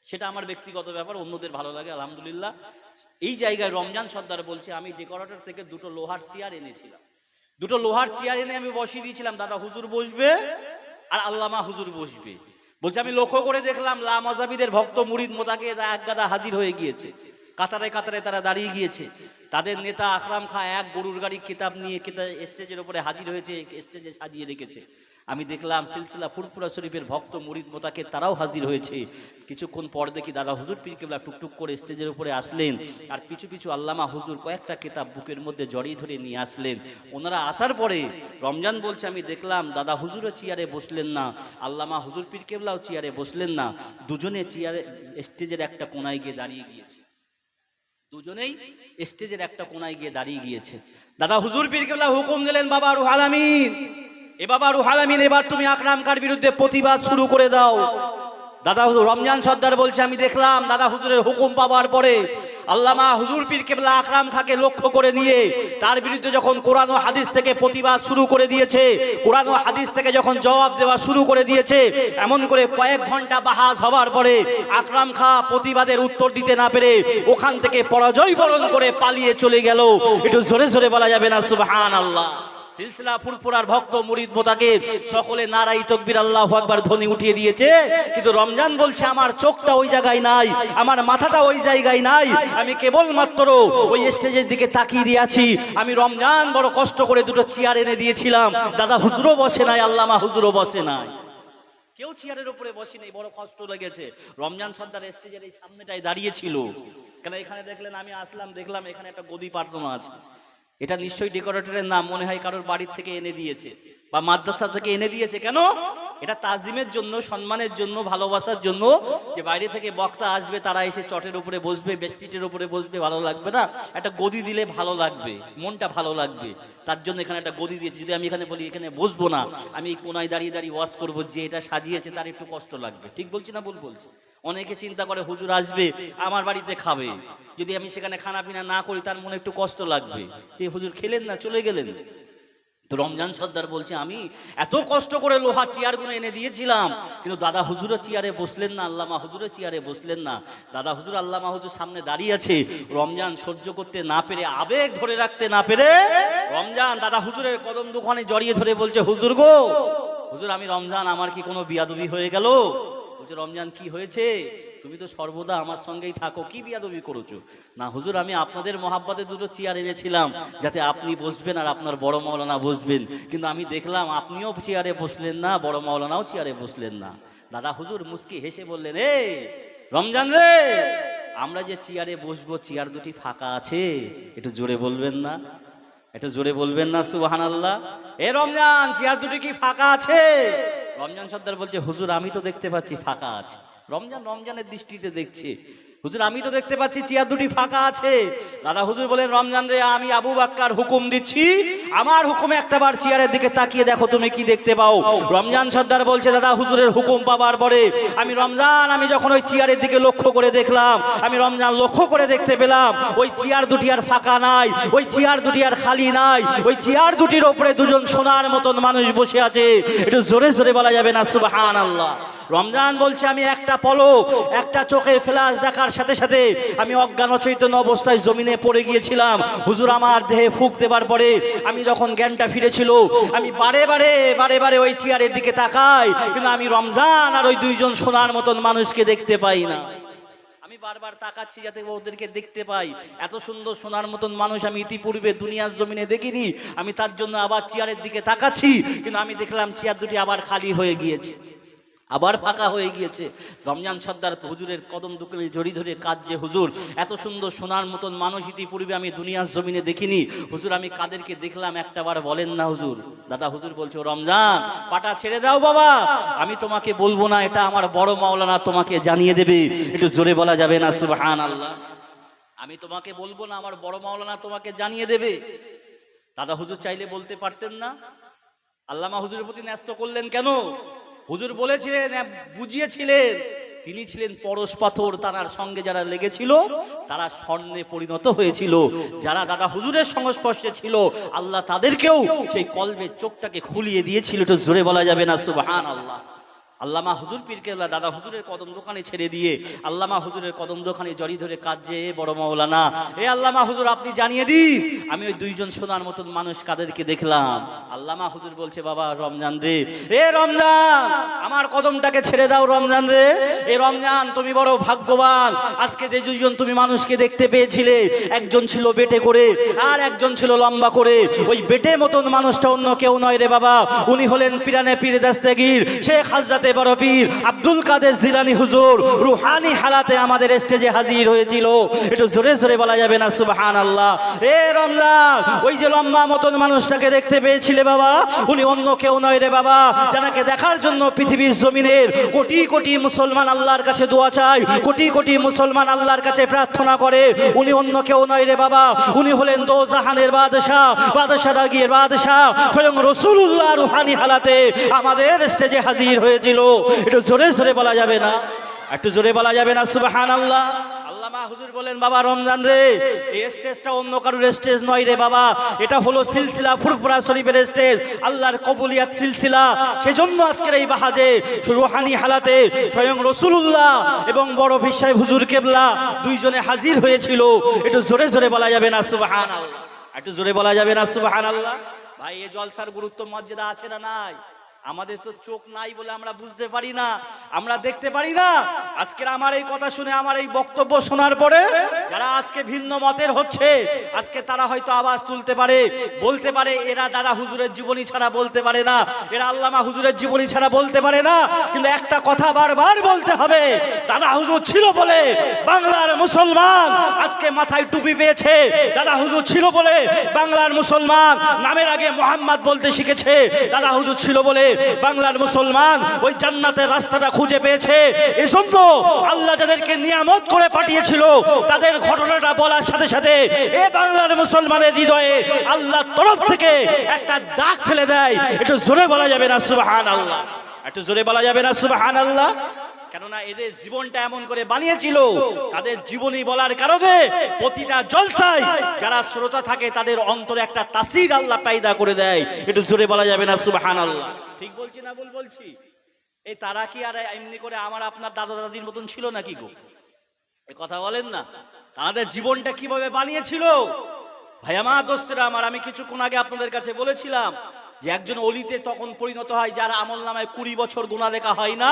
সেটা আমার ব্যক্তিগত ব্যাপার, অন্যদের ভালো লাগে আলহামদুলিল্লাহ। এই জায়গায় রমজান সর্দার বলছে, আমি ডেকোরেটর থেকে দুটো লোহার চেয়ার এনেছিলাম, দুটো লোহার চেয়ার এনে আমি বসিয়ে দিয়েছিলাম, দাদা হুজুর বসবে আর আল্লামা হুজুর বসবে। বলছে আমি লক্ষ্য করে দেখলাম লা মাযহাবিদের ভক্ত মুরিদ মোতাকে এক গাদা হাজির হয়ে গিয়েছে, কাতারে কাতারে তারা দাঁড়িয়ে গিয়েছে। তাদের নেতা আকরাম খাঁ এক গরুর গাড়ি কিতাব নিয়ে স্টেজের উপরে হাজির হয়েছে, স্টেজে সাজিয়ে রেখেছে। আমি দেখলাম সিলসিলা ফুরফুরা শরীফের ভক্ত মুরিদ মোতাকে তারাও হাজির হয়েছে। কিছুক্ষণ পর দেখি দাদা হুজুর পীর কেবলা টুকটুক করে স্টেজের উপরে আসলেন, আর পিছু পিছু আল্লামা হুজুর কয়েকটা কিতাব বুকের মধ্যে জড়িয়ে ধরে নিয়ে আসলেন। ওনারা আসার পরে রমজান বলছে, আমি দেখলাম দাদা হুজুরও চেয়ারে বসলেন না, আল্লামা হুজুর পীর কেবলাও চেয়ারে বসলেন না, দুজনে চেয়ারে স্টেজের একটা কোনায় গিয়ে দাঁড়িয়ে গিয়েছে, দুজনেই স্টেজের একটা কোনায় গিয়ে দাঁড়িয়ে গিয়েছে। দাদা হুজুর পীর কেবলা হুকুম দিলেন, বাবা রুহুল আমিন, এ বাবা রুহুল আমিন, এবার তুমি আকরাম খাঁর বিরুদ্ধে প্রতিবাদ শুরু করে দাও। দাদা রমজান সর্দার বলছে, আমি দেখলাম দাদা হুজুরের হুকুম পাওয়ার পরে আল্লামা হুজুর পীর কেবলা আকরাম খাঁকে লক্ষ্য করে নিয়ে তার বিরুদ্ধে যখন কোরআন ও হাদিস থেকে প্রতিবাদ শুরু করে দিয়েছে, কোরআন ও হাদিস থেকে যখন জবাব দেওয়া শুরু করে দিয়েছে, এমন করে কয়েক ঘন্টা বাহাস হবার পরে আকরাম খাঁ প্রতিবাদের উত্তর দিতে না পেরে ওখান থেকে পরাজয় বরণ করে পালিয়ে চলে গেল। একটু জোরে জোরে বলা যাবে না সুবহানাল্লাহ? সিলসিলা ফুরফুরার ভক্ত মুরিদ মোতাকে সকলে নারাই তাকবীর আল্লাহু আকবার ধ্বনি উঠিয়ে দিয়েছে, কিন্তু রমজান বলছে আমার চোখটা ওই জায়গায় নাই, আমার মাথাটা ওই জায়গায় নাই, আমি কেবলমাত্র ওই স্টেজের দিকে তাকিয়ে দিয়ে আছি। আমি রমজান বড় কষ্ট করে দুটো চেয়ার এনে দিয়েছিলাম, দাদা হুজুরও বসে নাই, আল্লামা হুজুরও বসে নাই, কেউ চেয়ারের উপরে বসে নেই, বড় কষ্ট লেগেছে। রমজান সর্দার স্টেজের এই সামনেটাই দাঁড়িয়েছিল। কেন এখানে দেখলেন, আমি আসলাম দেখলাম এখানে একটা গদি পাঠানো আছে, এটা নিশ্চয়ই ডেকোরেটরের নাম, মনে হয় কারোর বাড়ির থেকে এনে দিয়েছে বা মাদ্রাসা থেকে এনে দিয়েছে। কেন? এটা তাজিমের জন্য, সম্মানের জন্য, ভালোবাসার জন্য, যে বাইরে থেকে বক্তা আসবে তারা এসে চটের উপরে বসবে, বেডশিটের উপরে বসবে, ভালো লাগবে না? একটা গদি দিলে ভালো লাগবে, মনটা ভালো লাগবে, তার জন্য এখানে একটা গদি দিয়েছে। যদি আমি এখানে বলি এখানে বসবো না, আমি এই কোনায় দাঁড়িয়ে দাঁড়িয়ে ওয়াজ করবো, যে এটা সাজিয়েছে তার একটু কষ্ট লাগবে। ঠিক বলছি না ভুল বলছি? অনেকে চিন্তা করে হুজুর আসবে আমার বাড়িতে খাবে, যদি আমি সেখানে খানা পিনা না করি তার মনে একটু কষ্ট লাগবে। এই হুজুর খেলেন না, চলে গেলেন। তো রমজান সর্দার বলছে, আমি এত কষ্ট করে লোহার চেয়ারগুলো এনে দিয়েছিলাম, কিন্তু দাদা হুজুরও চেয়ারে বসলেন না, আল্লামা হুজুরও চেয়ারে বসলেন না। দাদা হুজুর আল্লামা হুজুর সামনে দাঁড়িয়ে আছে। রমজান সহ্য করতে না পেরে, আবেগ ধরে রাখতে না পেরে, রমজান দাদা হুজুরের কদম দুখানে জড়িয়ে ধরে বলছে, হুজুর গো, হুজুর আমি রমজান, আমার কি কোনো বিয়াদবি হয়ে গেল? বলছে, রমজান কি হয়েছে? তুমি তো সর্বদা আমার সঙ্গেই থাকো, কি বিয়াদবি করেছো? না হুজুর, আমি আপনাদের মহাব্বতে দুটো চেয়ার এনেছিলাম যাতে আপনি বসবেন আর আপনার বড় মাওলানা বসবেন, কিন্তু আমি দেখলাম আপনিও চেয়ারে বসলেন না, বড় মাওলানাও চেয়ারে বসলেন না। দাদা হুজুর মুস্কি হেসে বললেন, এ রমজান রে, আমরা যে চেয়ারে বসবো চেয়ার দুটি ফাঁকা আছে, একটু জোরে বলবেন না? এটা জোরে বলবেন না সুবহানাল্লাহ। এ রমজান, চেয়ার দুটি কি ফাঁকা আছে? রমজান সর্দার বলছে, হুজুর আমি তো দেখতে পাচ্ছি ফাঁকা আছে। রমজান রমজানের দৃষ্টিতে দেখছে, হুজুর আমি তো দেখতে পাচ্ছি চেয়ার দুটি ফাঁকা আছে। দাদা হুজুর বলেন, রমজান রে, আমি আবু বাক্কার হুকুম দিচ্ছি, আমার হুকুমে একটাবার চেয়ারের দিকে তাকিয়ে দেখো তুমি কি দেখতে পাও। রমজান সর্দার বলছে, দাদা হুজুরের হুকুম পাবার পরে আমি যখন ওই চেয়ারের দিকে লক্ষ্য করে দেখলাম, আমি রমজান লক্ষ্য করে দেখতে পেলাম ওই চেয়ার দুটি আর ফাঁকা নাই, ওই চেয়ার দুটি আর খালি নাই, ওই চেয়ার দুটির ওপরে দুজন সোনার মতন মানুষ বসে আছে। একটু জোরে জোরে বলা যাবে না সুবহানাল্লাহ। রমজান বলছে, আমি একটা পলক, একটা চোখের ফ্ল্যাশ দেখার সাথে সাথে আমি অজ্ঞান অচৈতন্য অবস্থায় জমিনে পড়ে গিয়েছিলাম। হুজুর আমার দেহে ফুঁক দেবার পরে আমি যখন জ্ঞানটা ফিরেছিল, আমি বারে বারে ওই চেয়ারের দিকে তাকাই, কিন্তু আমি রমজান আর ওই দুইজন সোনার মতন মানুষকে দেখতে পাই না। আমি বারবার তাকাচ্ছি যাতে ওদেরকে দেখতে পাই। এত সুন্দর সোনার মতন মানুষ আমি ইতিপূর্বে দুনিয়ার জমিনে দেখিনি। আমি তার জন্য আবার চেয়ারের দিকে তাকাচ্ছি, কিন্তু আমি দেখলাম চেয়ার দুটি আবার খালি হয়ে গিয়েছে, আবার ফাঁকা হয়ে গিয়েছে। রমজান সর্দার হুজুরের কদম দুকরে জড়ি ধরে কাঁদছে, হুজুর এত সুন্দর সোনার মতন মানুষ ইতিপূর্বে আমি দুনিয়ার জমিনে দেখিনি। হুজুর আমি কাদেরকে দেখলাম একটাবার বলেন না হুজুর। দাদা হুজুর বলছে, রমজান পাটা ছেড়ে দাও বাবা, আমি তোমাকে বলবো না, এটা আমার বড় মাওলানা তোমাকে জানিয়ে দেবে। একটু জোরে বলা যাবে না সুবহানাল্লাহ। আমি তোমাকে বলবো না, আমার বড় মাওলানা তোমাকে জানিয়ে দেবে। দাদা হুজুর চাইলে বলতে পারতেন না? আল্লামা হুজুরের প্রতি ন্যস্ত করলেন কেন? হুজুর বলেছিলেন, বুঝিয়েছিলেন, তিনি ছিলেন পরশ পাথর, তার সঙ্গে যারা লেগেছিল তারা স্বর্ণে পরিণত হয়েছিল। যারা দাদা হুজুরের সংস্পর্শে ছিল, আল্লাহ তাদেরকেও সেই কলবের চোখটাকে খুলিয়ে দিয়েছিল। তো জোরে বলা যাবে না সুবহানাল্লাহ। আল্লামা হুজুর পীর কেবলা দাদা হুজুরের কদম দোকানে ছেড়ে দিয়ে আল্লামা হুজুরের কদম দোকানে জড়ি ধরে কাঁদছে, বড় মাওলানা এ আল্লামা হুজুর আপনি জানিয়ে দিন, আমি ওই দুইজন সোনার মতন মানুষ কাদেরকে দেখলাম। আল্লামা হুজুর বলছে, বাবা রমজান রে, এ রমজান আমার কদমটাকে ছেড়ে দাও রমজান রে। এ রমজান তুমি বড় ভাগ্যবান, আজকে যে দুইজন তুমি মানুষকে দেখতে পেয়েছিলে, একজন ছিল বেটে করে আর একজন ছিল লম্বা করে। ওই বেটে মতন মানুষটা অন্য কেউ নয় রে বাবা, উনি হলেন পিরানে পীর দস্তগীর শেখ হযরতে বড় পীর আব্দুল কাদের জিলানী হুজুর। রুহানি হালাতে আমাদের স্টেজে হাজির হয়েছিল। একটু জোরে জোরে বলা যাবে না সুবহানাল্লাহ। এ রমজান, ওই যে লম্বা মতন মানুষটাকে দেখতে পেয়েছিলে বাবা, উনি অন্য কেউ নয় রে বাবা, যাকে দেখার জন্য পৃথিবীর জমিনের কোটি কোটি মুসলমান আল্লাহর কাছে দোয়া চায়, কোটি কোটি মুসলমান আল্লাহর কাছে প্রার্থনা করে, উনি অন্য কেউ নয় রে বাবা, উনি হলেন দোজাহানের বাদশা, বাদশাদাগীর বাদশা স্বয়ং রাসূলুল্লাহ রুহানি হালাতে আমাদের স্টেজে হাজির হয়েছিল। একটু জোরে জোরে বলা যাবে না, একটু জোরে বলা যাবে না সুবহানাল্লাহ। আল্লামা হুজুর বলেন, বাবা রমজান রে, এই স্টেজটা অন্য কারোর স্টেজ নয় রে বাবা, এটা হলো সিলসিলা ফুরফুরা শরীফের স্টেজ, আল্লাহর কবুলিয়াত সিলসিলা। সেজন্য আজকের এই বাহাজে রুহানি হালাতে স্বয়ং রাসূলুল্লাহ এবং বড় পীর সাহেব হুজুর কেবলা দুইজনে হাজির হয়েছিল। একটু জোরে জোরে বলা যাবে না সুবহানাল্লাহ, একটু জোরে বলা যাবে না সুবহানাল্লাহ। ভাই এই জলসার গুরুত্ব মর্যাদা আছে না নাই? আমাদের তো চোখ নাই বলে আমরা বুঝতে পারি না, আমরা দেখতে পারি না। আজকের আমার এই কথা শুনে, আমার এই বক্তব্য শোনার পরে যারা আজকে ভিন্ন মতের হচ্ছে, আজকে তারা হয়তো আওয়াজ তুলতে পারে, বলতে পারে এরা দাদা হুজুরের জীবনী ছাড়া বলতে পারে না, এরা আল্লামা হুজুরের জীবনী ছাড়া বলতে পারে না। কিন্তু একটা কথা বারবার বলতে হবে, দাদা হুজুর ছিল বলে বাংলার মুসলমান আজকে মাথায় টুপি পেয়েছে, দাদা হুজুর ছিল বলে বাংলার মুসলমান নামের আগে মোহাম্মদ বলতে শিখেছে, দাদা হুজুর ছিল বলে বাংলার মুসলমান ওই জান্নাতের রাস্তাটা খুঁজে পেয়েছে। এজন্য আল্লাহ যাদেরকে নিয়ামত করে পাঠিয়েছিল, তাদের ঘটনাটা বলার সাথে সাথে এ বাংলার মুসলমানের হৃদয়ে আল্লাহর তরফ থেকে একটা দাগ ফেলে দেয়। একটু জোরে বলা যাবে না সুবহানাল্লাহ, একটু জোরে বলা যাবে না সুবহানাল্লাহ। কেননা এদের জীবনটা এমন করে বানিয়েছিল, তাদের জীবনী বলার কারণে প্রতিটা জলসায় যারা শ্রোতা থাকে তাদের অন্তরে একটা তাসির আল্লাহ পায়দা করে দেয়। একটু জোরে বলা যাবে না সুবহানাল্লাহ। ঠিক বলছি না ভুল বলছি? এই তারা কি আর এমনি করে আমার আপনার দাদা দাদির মতন ছিল নাকি গো? এই কথা বলেন না। তাদের জীবনটা কিভাবে বানিয়েছিল ভাই আমার, দোস্তেরা আমার, আমি কিছুক্ষণ আগে আপনাদের কাছে বলেছিলাম যে একজন অলিতে তখন পরিণত হয় যার আমল নামায় 20 বছর গুনাহ লেখা হয় না,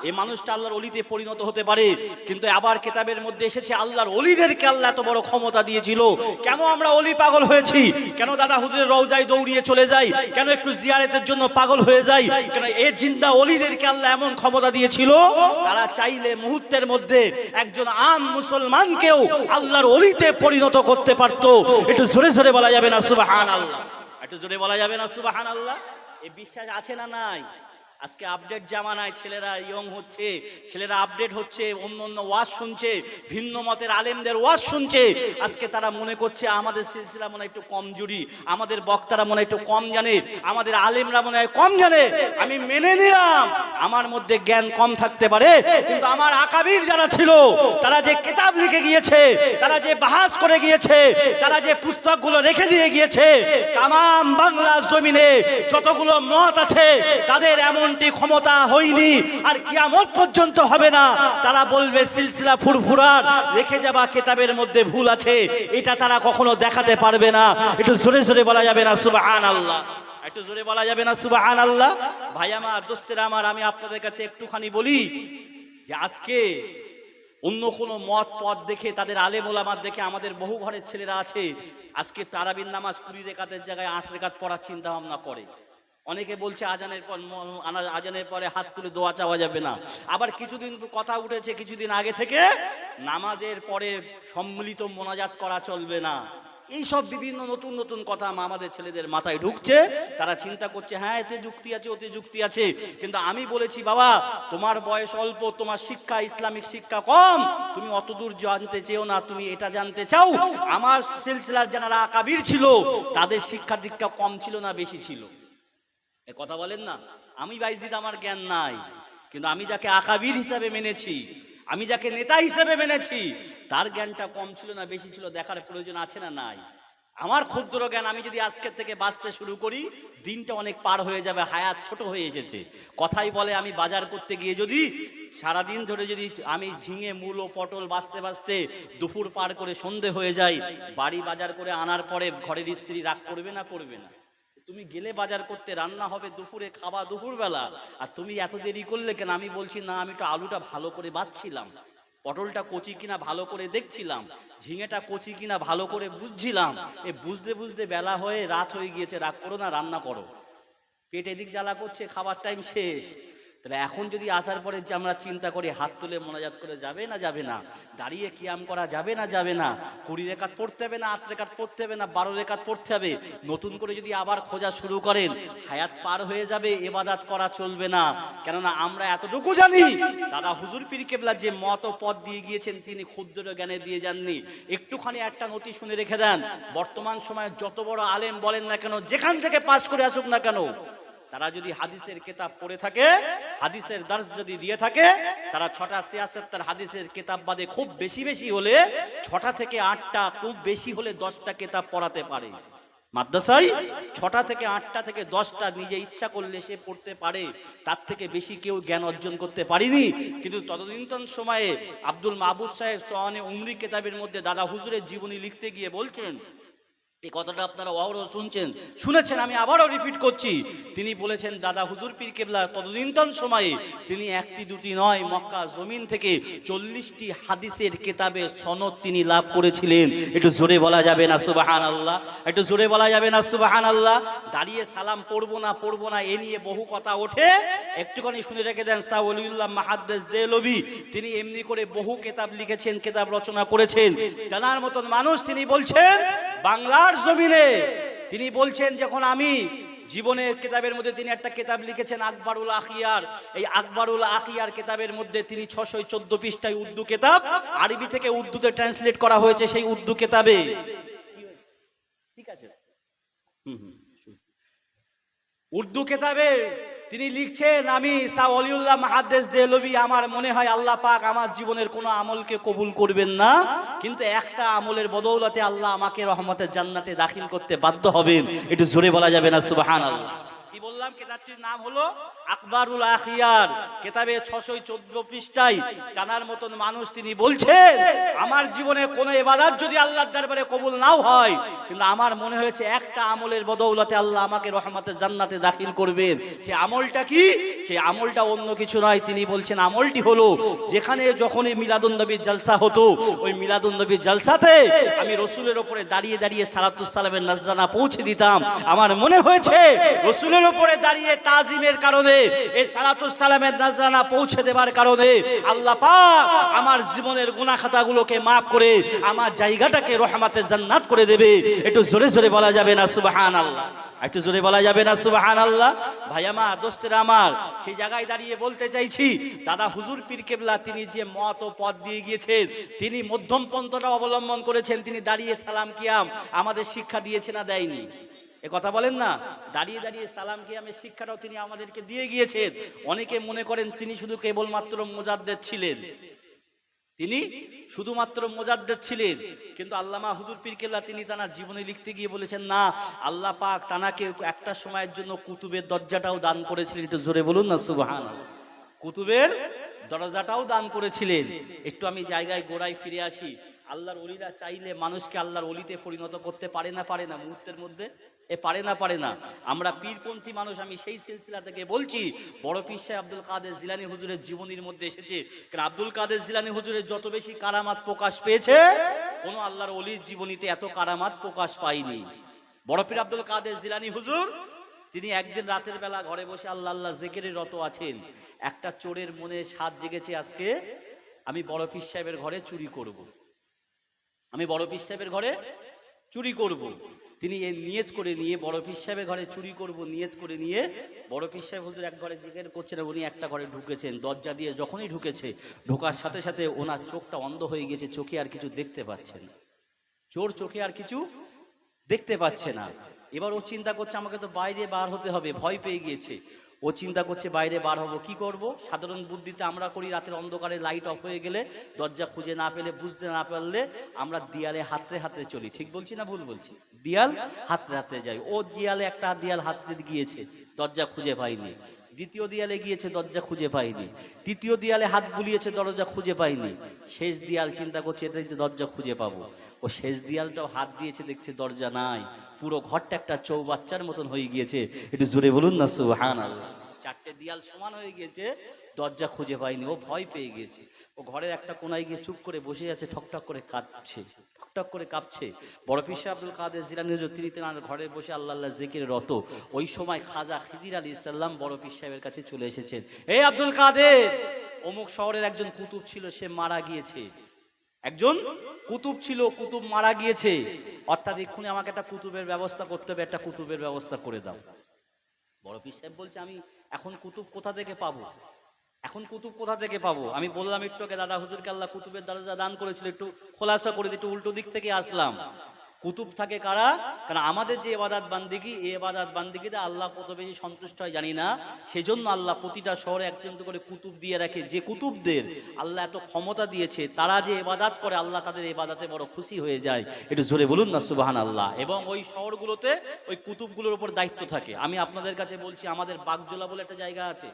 এই মানুষটা আল্লাহর অলিতে পরিণত হতে পারে। কিন্তু আবার কিতাবের মধ্যে এসেছে আল্লাহর অলিদেরকে আল্লাহ এত বড় ক্ষমতা দিয়েছিল। কেন আমরা অলি পাগল হয়েছি? কেন দাদা হুজুরের রওজায় দৌড়িয়ে চলে যাই? কেন একটু জিয়ারতের জন্য পাগল হয়ে যাই? কেন এই জিন্দা অলিদেরকে আল্লাহ এমন ক্ষমতা দিয়েছিল, তারা চাইলে মুহূর্তের মধ্যে একজন আম মুসলমানকেও আল্লাহর অলিতে পরিণত করতে পারতো। একটু জোরে জোরে বলা যাবে না সুবহানাল্লাহ? একটু জোরে বলা যাবে না সুবহানাল্লাহ? এই বিশ্বাস আছে না নাই? আজকে আপডেট জামানায় ছেলেরা ইয়ং হচ্ছে, ছেলেরা আপডেট হচ্ছে, অন্য অন্য ওয়াজ শুনছে, ভিন্ন মতের আলেমদের ওয়াজ শুনছে। আজকে তারা মনে করছে আমাদের সিলসিলা মনে হয় একটু কমজোরি, আমাদের বক্তারা মনে হয় একটু কম জানে, আমাদের আলেমরা মনে হয় কম জানে। আমি মেনে নিলাম আমার মধ্যে জ্ঞান কম থাকতে পারে, কিন্তু আমার আকাবির যারা ছিল, তারা যে কিতাব লিখে গিয়েছে, তারা যে বাহাস করে গিয়েছে, তারা যে পুস্তকগুলো রেখে দিয়ে গিয়েছে, তামাম বাংলা জমিনে যতগুলো মত আছে তাদের এমন ক্ষমতা হয়নি, আর কিয়ামত পর্যন্ত হবে না। তারা বলবে সিলসিলা ফুরফুরার রেখে যাবা কিতাবের মধ্যে ভুল আছে, এটা তারা কখনো দেখাতে পারবে না। একটু জোরে জোরে বলা যাবে না সুবহানাল্লাহ? একটু জোরে বলা যাবে না সুবহানাল্লাহ? ভাই আমার, দোস্তেরা আমার, আমি আপনাদের কাছে একটুখানি বলি যে আজকে অন্য কোনো মত পথ দেখে, তাদের আলেম ওলামার দেখে আমাদের বহু ঘরের ছেলেরা আছে আজকে তারাবির নামাজ 20 রেকাতের জায়গায় 8 রেকাত পড়ার চিন্তা ভাবনা করে। অনেকে বলছে আজানের পরে হাত তুলে দোয়া চাওয়া যাবে না। আবার কিছুদিন কথা উঠেছে কিছুদিন আগে থেকে নামাজের পরে সম্মিলিত মোনাজাত করা চলবে না। এই সব বিভিন্ন নতুন নতুন কথা আমাদের ছেলেদের মাথায় ঢুকছে। তারা চিন্তা করছে হ্যাঁ এতে যুক্তি আছে, ওতে যুক্তি আছে। কিন্তু আমি বলেছি বাবা, তোমার বয়স অল্প, তোমার শিক্ষা ইসলামিক শিক্ষা কম, তুমি অত দূর জানতে চেও না, তুমি এটা জানতে চাও আমার সিলসিলার যারা আকাবির ছিল তাদের শিক্ষা দীক্ষা কম ছিল না বেশি ছিল? এ কথা বলেন না। আমি বাইজিদ, আমার জ্ঞান নাই, কিন্তু আমি যাকে আকাবির হিসাবে মেনেছি, আমি যাকে নেতা হিসেবে মেনেছি, তার জ্ঞানটা কম ছিল না বেশি ছিল দেখার প্রয়োজন আছে না নাই? আমার ক্ষুদ্র জ্ঞান, আমি যদি আজকের থেকে বাঁচতে শুরু করি দিনটা অনেক পার হয়ে যাবে, হায়াত ছোট হয়ে এসেছে। কথাই বলে আমি বাজার করতে গিয়ে যদি সারাদিন ধরে যদি আমি ঝিঙে মূলো পটল বাঁচতে বাঁচতে দুপুর পার করে সন্ধে হয়ে যায়, বাড়ি বাজার করে আনার পরে ঘরের স্ত্রী রাগ করবে না? করবে না? তুমি গেলে বাজার করতে, রান্না হবে দুপুরে, খাওয়া দুপুরবেলা, আর তুমি এত দেরি করলে কেন? আমি বলছি না, আমি তো আলুটা ভালো করে বাছছিলাম, পটলটা কচি কিনা ভালো করে দেখছিলাম, ঝিঙেটা কচি কিনা ভালো করে বুঝছিলাম। এ বুঝতে বুঝতে বেলা হয়ে রাত হয়ে গিয়েছে, রাগ করো না, রান্না করো। পেট এদিক জ্বালা করছে, খাবার টাইম শেষ। তাহলে এখন যদি আসার পরে যে আমরা চিন্তা করি হাত তুলে মোনাজাত করে যাবে না যাবে না, দাঁড়িয়ে কিয়াম করা যাবে না যাবে না, 20 রেকাত পড়তে হবে না 8 রেকাত পড়তে হবে না 12 রেকাত পড়তে হবে, নতুন করে যদি আবার খোঁজা শুরু করেন হায়াত পার হয়ে যাবে, ইবাদত করা চলবে না। কেননা আমরা এতটুকু জানি দাদা হুজুর পীর কেবলা যে মত ও পথ দিয়ে গিয়েছেন তিনি ক্ষুদ্র জ্ঞানে দিয়ে যাননি। একটুখানি একটা নতি শুনে রেখে দেন, বর্তমান সময়ে যত বড় আলেম বলেন না কেন, যেখান থেকে পাস করে আসুক না কেন, তারা যদি হাদিসের কিতাব পড়ে থাকে, হাদিসের দার্স যদি দিয়ে থাকে, তারা 6টা 76 হাদিসের কিতাব বাদে খুব বেশি বেশি হলে 6টা থেকে 8টা, খুব বেশি হলে 10টা কিতাব পড়াতে পারে। মাদ্রাসায় 6টা থেকে 8টা থেকে 10টা নিজে ইচ্ছা করলে সে পড়তে পারে, তার থেকে বেশি কেউ জ্ঞান অর্জন করতে পারেনি। কিন্তু ততদিন সময়ে আব্দুল মাহবুব সাহেব সোয়ানে উমরি কিতাবের মধ্যে দাদা হুজুরের জীবনী লিখতে গিয়ে বলছেন, এই কথাটা আপনারা অহরহ শুনেছেন, আমি আবারও রিপিট করছি। তিনি বলেছেন দাদা হুজুর পীর কেবলা ততদিন সময়ে তিনি 1টি 2টি নয়, মক্কা জমিন থেকে 40টি হাদিসের কিতাবে সনদ তিনি লাভ করেছিলেন। একটু জোরে বলা যাবে না সুবহানাল্লাহ? একটু জোরে বলা যাবে না সুবহানাল্লাহ? দাঁড়িয়ে সালাম পড়বো না এ নিয়ে বহু কথা ওঠে, একটুখানি শুনে রেখে দেন। শাহ ওলিউল্লাহ মুহাদ্দিস দেহলভী তিনি এমনি করে বহু কিতাব লিখেছেন, কিতাব রচনা করেছেন, জানার মতন মানুষ। তিনি বলছেন বাংলার জমিনে, তিনি বলছেন যখন আমি জীবনের কিতাবের মধ্যে তিনি একটা কিতাব লিখেছেন আকবরুল আখিয়ার, এই আকবরুল আখিয়ার কিতাবের মধ্যে তিনি 614 পৃষ্ঠায় উর্দু কিতাব, আরবি থেকে উর্দুতে ট্রান্সলেট করা হয়েছে। সেই উর্দু কিতাবে ঠিক আছে, উর্দু কিতাবে তিনি লিখছেন, আমি শাহ ওলিউল্লাহ মুহাদ্দিস দেহলভী, আমার মনে হয় আল্লাহ পাক আমার জীবনের কোনো আমলকে কবুল করবেন না, কিন্তু একটা আমলের বদৌলতে আল্লাহ আমাকে রহমতের জান্নাতে দাখিল করতে বাধ্য হবেন। একটু জোরে বলা যাবে না সুবহানাল্লাহ? কি বললাম? কেতাবটির নাম হলো আকবরুল আখিয়ার। কেতাবে 614 পৃষ্ঠায় টানার মতন মানুষ তিনি বলছেন, আমার জীবনে কোনো ইবাদত যদি আল্লাহর দরবারে কবুল নাও হয়, কিন্তু আমার মনে হয়েছে একটা আমলের বদৌলতে আল্লাহ আমাকে রহমতের জান্নাতে দাখিল করবেন। সেই আমলটা কি? সেই আমলটা অন্য কিছু নয়। তিনি বলছেন আমলটি হলো, যেখানে যখনই মিলাদুন নবীর জালসা হতো, ওই মিলাদুন নবীর জালসাতে আমি রসুলের উপরে দাঁড়িয়ে দাঁড়িয়ে সালাতুস সালামের নাজরানা পৌঁছে দিতাম। আমার মনে হয়েছে রসুলের উপরে দাঁড়িয়ে তাজিমের কারণে, এই সালাতুস সালামের নাজরানা পৌঁছে দেবার কারণে আল্লাহ পাক আমার জীবনের গুনাহ খাতাগুলোকে মাফ করে আমার জায়গাটাকে রহমতের জান্নাত করে দেবে। একটু জোরে জোরে বলা যাবে না সুবহানাল্লাহ? একটু জোরে বলা যাবে না সুবহানাল্লাহ? ভাই আমার, দোস্তেরা আমার, সেই জায়গায় দাঁড়িয়ে বলতে চাইছি, দাদা হুজুর পীর কেবলা তিনি যে মত ও পথ দিয়ে গিয়েছেন, তিনি মধ্যম পন্থাটা অবলম্বন করেছেন। তিনি দাঁড়িয়ে সালাম কিয়াম আমাদের শিক্ষা দিয়েছে না দেয়নি? এ কথা বলেন না? দাঁড়িয়ে দাঁড়িয়ে সালাম কিয়ামের শিক্ষাটাও তিনি আমাদেরকে দিয়ে গিয়েছেন। অনেকে মনে করেন তিনি শুধু কেবলমাত্র মুজাদ্দেদ ছিলেন, তিনি শুধুমাত্র মুজাদ্দেদ ছিলেন, কিন্তু আল্লামা হুজুর পীর কেবলা তিনি তার জীবনে লিখতে গিয়ে বলেছেন, না, আল্লাহ পাক তানাকে একটা সময়ের জন্য কুতুবের দরজাটাও দান করেছিলেন। একটু জোরে বলুন না সুবহানাল্লাহ? কুতুবের দরজাটাও দান করেছিলেন। একটু আমি জায়গায় গোড়ায় ফিরে আসি। আল্লাহর ওলিরা চাইলে মানুষকে আল্লাহর ওলিতে পরিণত করতে পারে না? পারে না? মুহূর্তের মধ্যে পারে না? পারে না? আমরা পীরপন্থী মানুষ, আমি সেই সিলসিলা থেকে বলছি, বড় পীর সাহেব আব্দুল কাদের জিলানী হুজুরের জীবনীর মধ্যে এসেছে, কারণ আব্দুল কাদের জিলানী হুজুরের যত বেশি কারামাত প্রকাশ পেয়েছে, কোন আল্লাহর ওলির জীবনীতে এত কারামাত প্রকাশ পায়নি। বড় পীর আব্দুল কাদের জিলানী হুজুর তিনি একদিন রাতের বেলা ঘরে বসে আল্লাহ আল্লাহ জিকিরে রত আছেন। একটা চোরের মনে সাধ জেগেছে, আজকে আমি বড় পীর সাহেবের ঘরে চুরি করব, আমি বড় পীর সাহেবের ঘরে চুরি করব। তিনি এই নিয়ত করে নিয়ে বড় পীর সাহেবের ঘরে চুরি করব নিয়ত করে নিয়ে বড় পীর সাহেব হুজুর এক ঘরে জিকির করছেন, উনি একটা ঘরে ঢুকেছেন। দরজা দিয়ে যখনই ঢুকেছে, ঢোকার সাথে সাথে ওনার চোখটা অন্ধ হয়ে গেছে, চোখে আর কিছু দেখতে পাচ্ছেন। চোর চোখে আর কিছু দেখতে পাচ্ছে না। এবার ও চিন্তা করছে আমাকে তো বাইরে বার হতে হবে, ভয় পেয়ে গিয়েছে। ও চিন্তা করছে বাইরে বার হবো, কি করব? সাধারণ বুদ্ধিতে আমরা করি, রাতের অন্ধকারে লাইট অফ হয়ে গেলে, দরজা খুঁজে না পেলে, বুঝতে না পারলে আমরা দেয়ালে হাতড়ে হাতড়ে চলি। ঠিক বলছি না ভুল বলছি? দেয়াল হাতড়ে হাতড়ে যাই। ও দেয়ালে একটা দেয়াল হাতড়ে গিয়েছে, দরজা খুঁজে পাইনি। দ্বিতীয় দেয়ালে গিয়েছে, দরজা খুঁজে পাইনি। তৃতীয় দেয়ালে হাত বুলিয়েছে, দরজা খুঁজে পাইনি। শেষ দেয়াল চিন্তা করছে এটাই তো দরজা খুঁজে পাবো। ও শেষ দেয়ালটাও হাত দিয়েছে, দেখছে দরজা নাই, পুরো ঘরটা একটা চৌবাচ্চার মতন হয়ে গিয়েছে। একটু জোরে বলুন না সুবহানাল্লাহ? চারটে দেয়াল সমান হয়ে গিয়েছে, দরজা খুঁজে পাইনি। ও ভয় পেয়ে গিয়েছে। ও ঘরের একটা কোনায় গিয়ে চুপ করে বসে আছে, ঠকঠক করে কাঁপছে, ঠকঠক করে কাঁপছে। বড় পীর সাহেব আব্দুল কাদের জিলানী হুজুর তিনি তার ঘরে বসে আল্লাহ আল্লাহ জিকিরে রত। ওই সময় খাজা খিজির আলাইহিস সালাম বড় পীর সাহেবের কাছে চলে এসেছেন। এই আব্দুল কাদের, অমুক শহরের একজন কুতুব ছিল, সে মারা গিয়েছে। একজন কুতুব ছিল, কুতুব মারা গিয়েছে, অর্থাৎ এক্ষুনি আমাকে একটা কুতুবের ব্যবস্থা করতে হবে, একটা কুতুবের ব্যবস্থা করে দাও। বড় পীর সাহেব বলছে, আমি এখন কুতুব কোথা থেকে পাবো? এখন কুতুব কোথা থেকে পাবো? আমি বললাম একটু আগে দাদা হুজুরকে আল্লাহ কুতুবের দরজা দান করেছিল, একটু খোলাসা করে দিই, একটু উল্টো দিক থেকে আসলাম। কুতুব থাকে কারা? কারণ আমাদের যে ইবাদত বান্দিগি, এই ইবাদত বান্দিগিতে আল্লাহ কত বেশি সন্তুষ্ট হয় জানি না, সেজন্য আল্লাহ প্রতিটা শহরে একজন করে কুতুব দিয়ে রাখে। যে কুতুবদের আল্লাহ এত ক্ষমতা দিয়েছে, তারা যে ইবাদত করে আল্লাহ তাদের ইবাদতে বড় খুশি হয়ে যায়। একটু জোরে বলুন না সুবহানাল্লাহ? এবং ওই শহরগুলোতে ওই কুতুবগুলোর উপর দায়িত্ব থাকে। আমি আপনাদের কাছে বলছি, আমাদের বাগজোলা বলে একটা জায়গা আছে,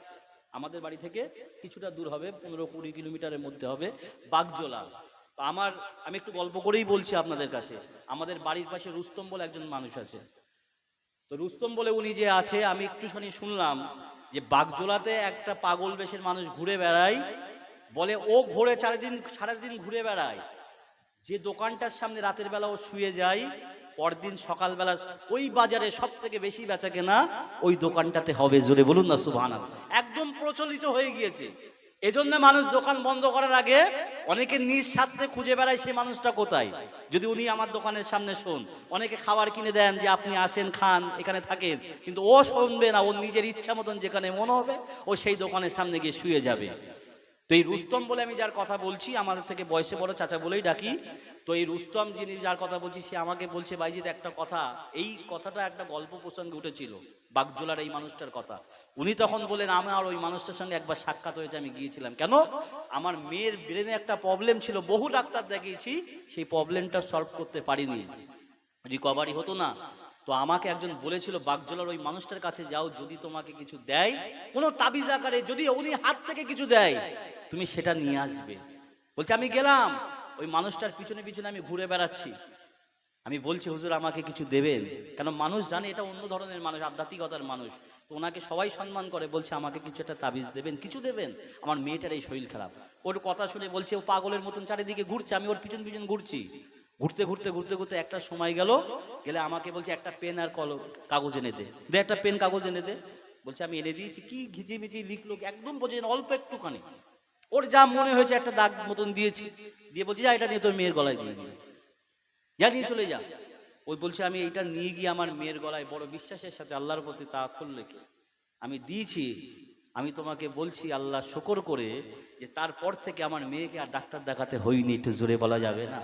আমাদের বাড়ি থেকে কিছুটা দূর হবে, 15-20 কিলোমিটারের মধ্যে হবে বাগজোলা। আমি একটু গল্প করেই বলছি আপনাদের কাছে। আমাদের বাড়ির পাশে রুস্তম বলে একজন মানুষ আছে। তো রুস্তম বলে উনি যে আছে, আমি একটুখানি শুনলাম যে বাগজোলাতে একটা পাগল বেশের মানুষ ঘুরে বেড়ায়, বলে ও ঘুরে সারাদিন ঘুরে বেড়ায়। যে দোকানটার সামনে রাতের বেলা ও শুয়ে যায়, পরদিন সকালবেলা ওই বাজারে সব থেকে বেশি বেচা কেনা ওই দোকানটাতে হবে। জোরে বলুন না সুবহানাল্লাহ? একদম প্রচলিত হয়ে গিয়েছে। এজন্য মানুষ দোকান বন্ধ করার আগে অনেকে নিজ স্বার্থে খুঁজে বেড়ায় সে মানুষটা কোথায়। যদি উনি আমার দোকানের সামনে শোন, অনেকে খাবার কিনে দেন যে আপনি আসেন, খান, এখানে থাকেন, কিন্তু ও শুনবে না। ওর নিজের ইচ্ছা মতন যেখানে মনে হবে ও সেই দোকানের সামনে গিয়ে শুয়ে যাবে। তো এই রুস্তম বলে আমি যার কথা বলছি, আমাদের থেকে বয়সে বড়, চাচা বলেই ডাকি। তো এই রুস্তম যিনি যার কথা বলছি, সে আমাকে বলছে, ভাইজিৎ একটা কথা, এই কথাটা একটা গল্প প্রসঙ্গে উঠেছিল, বাগজোলার এই মানুষটার কথা। উনি তখন বলেন, আমার ওই মানুষটার সঙ্গে একবার সাক্ষাৎ হয়েছে, আমি গিয়েছিলাম। কেন? আমার মেয়ের ব্রেনে একটা প্রবলেম ছিল, বহু ডাক্তার দেখিয়েছি, সেই প্রবলেমটা সলভ করতে পারিনি, রিকভারি হতো না। তো তো আমাকে একজন বলেছিল বাগজলার ওই মানুষটার কাছে যাও, যদি তোমাকে কিছু দেয় কোনো তাবিজ আকারে, যদি উনি হাত থেকে কিছু দেয় তুমি সেটা নিয়ে আসবে। বলছে আমি গেলাম, ওই মানুষটার পিছনে পিছনে আমি ঘুরে বেড়াচ্ছি। আমি বলছি হুজুর আমাকে কিছু দেবেন, কেন মানুষ জানে এটা অন্য ধরনের মানুষ, আধ্যাত্মিকতার মানুষ, তো ওনাকে সবাই সম্মান করে। বলছে আমাকে কিছু একটা তাবিজ দেবেন, কিছু দেবেন, আমার মেয়েটার এই শরীর খারাপ। ওর কথা শুনে বলছে ও পাগলের মতন চারিদিকে ঘুরছে, আমি ওর পিছন পিছন ঘুরছি। ঘুরতে ঘুরতে ঘুরতে ঘুরতে একটা সময় গেল, গেলে আমাকে বলছে একটা পেন আর কাগজ এনে দে, একটা পেন কাগজ এনে দে। বলছে আমি এনে দিয়েছি, কি ঘিচিমিচি লিখলো একদম বোঝে না, অল্প একটুখানি ওর যা মনে হয়েছে একটা দাগ মতন দিয়েছি, দিয়ে বলছি যা এটা নিয়ে তোর মেয়ের গলায় দিয়ে দিয়ে যা, নিয়ে চলে যা। ওই বলছে আমি এটা নিয়ে গিয়ে আমার মেয়ের গলায় বড় বিশ্বাসের সাথে আল্লাহর প্রতি তাওয়াক্কুল রেখে আমি দিয়েছি। আমি তোমাকে বলছি আল্লাহ শুকর করে যে তারপর থেকে আমার মেয়েকে আর ডাক্তার দেখাতে হয়নি। একটু জোরে বলা যাবে না?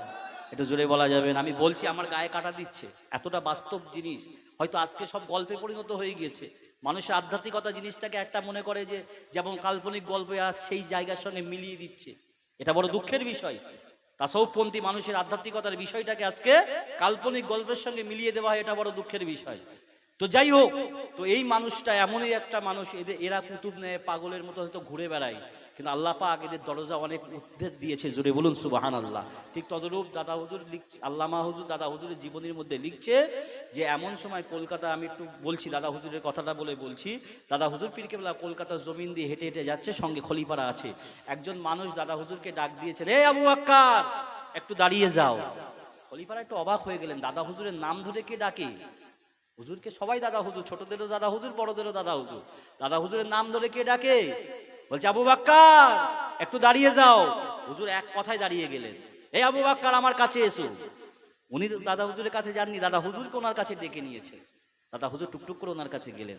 একটু জোরে বলা যাবে না? আমি বলছি আমার গায়ে কাটা দিচ্ছে, এতটা বাস্তব জিনিস। হয়তো আজকে সব গল্পে পরিণত হয়ে গিয়েছে। মানুষের আধ্যাত্মিকতা জিনিসটাকে একটা মনে করে যে যেমন কাল্পনিক গল্প, আর সেই জায়গার সঙ্গে মিলিয়ে দিচ্ছে। এটা বড় দুঃখের বিষয়। তাসাউফপন্থী মানুষের আধ্যাত্মিকতার বিষয়টাকে আজকে কাল্পনিক গল্পের সঙ্গে মিলিয়ে দেওয়া হয়, এটা বড় দুঃখের বিষয়। তো যাই হোক, তো এই মানুষটা এমনই একটা মানুষ, এরা কুতুব নেয় পাগলের মতো হয়তো ঘুরে বেড়ায়, কিন্তু আল্লাহ পাক এদের দরজা অনেক উদ্ধার দিয়েছে। জোরে বলুন সুবহানাল্লাহ। ঠিক তদরূপ দাদা হুজুর লিখছে, আল্লামা হুজুর দাদা হুজুরের জীবনীর মধ্যে লিখছে যে এমন সময় কলকাতা, আমি একটু বলছি দাদা হুজুরের কথাটা বলে বলছি, দাদা হুজুর পীর কেবলা কলকাতার জমিন দিয়ে হেঁটে হেঁটে যাচ্ছে, সঙ্গে খলিফারা আছে। একজন মানুষ দাদা হুজুরকে ডাক দিয়েছে, রে আবু বকর একটু দাঁড়িয়ে যাও। খলিফারা একটু অবাক হয়ে গেলেন, দাদা হুজুরের নাম ধরে কে ডাকে? হুজুরকে সবাই দাদা হুজুর, ছোটদেরও দাদা হুজুর, বড়দেরও দাদা হুজুর, দাদা হুজুরের নাম ধরে কে ডাকে? বলছে আবু বকর একটু দাঁড়িয়ে যাও। হুজুর এক কথায় দাঁড়িয়ে গেলেন, এই আবু বকর আমার কাছে এসো। উনি দাদা হুজুরের কাছে যাননি, দাদা হুজুরকে ওনার কাছে ডেকে নিয়েছে। দাদা হুজুর টুকটুক করে ওনার কাছে গেলেন।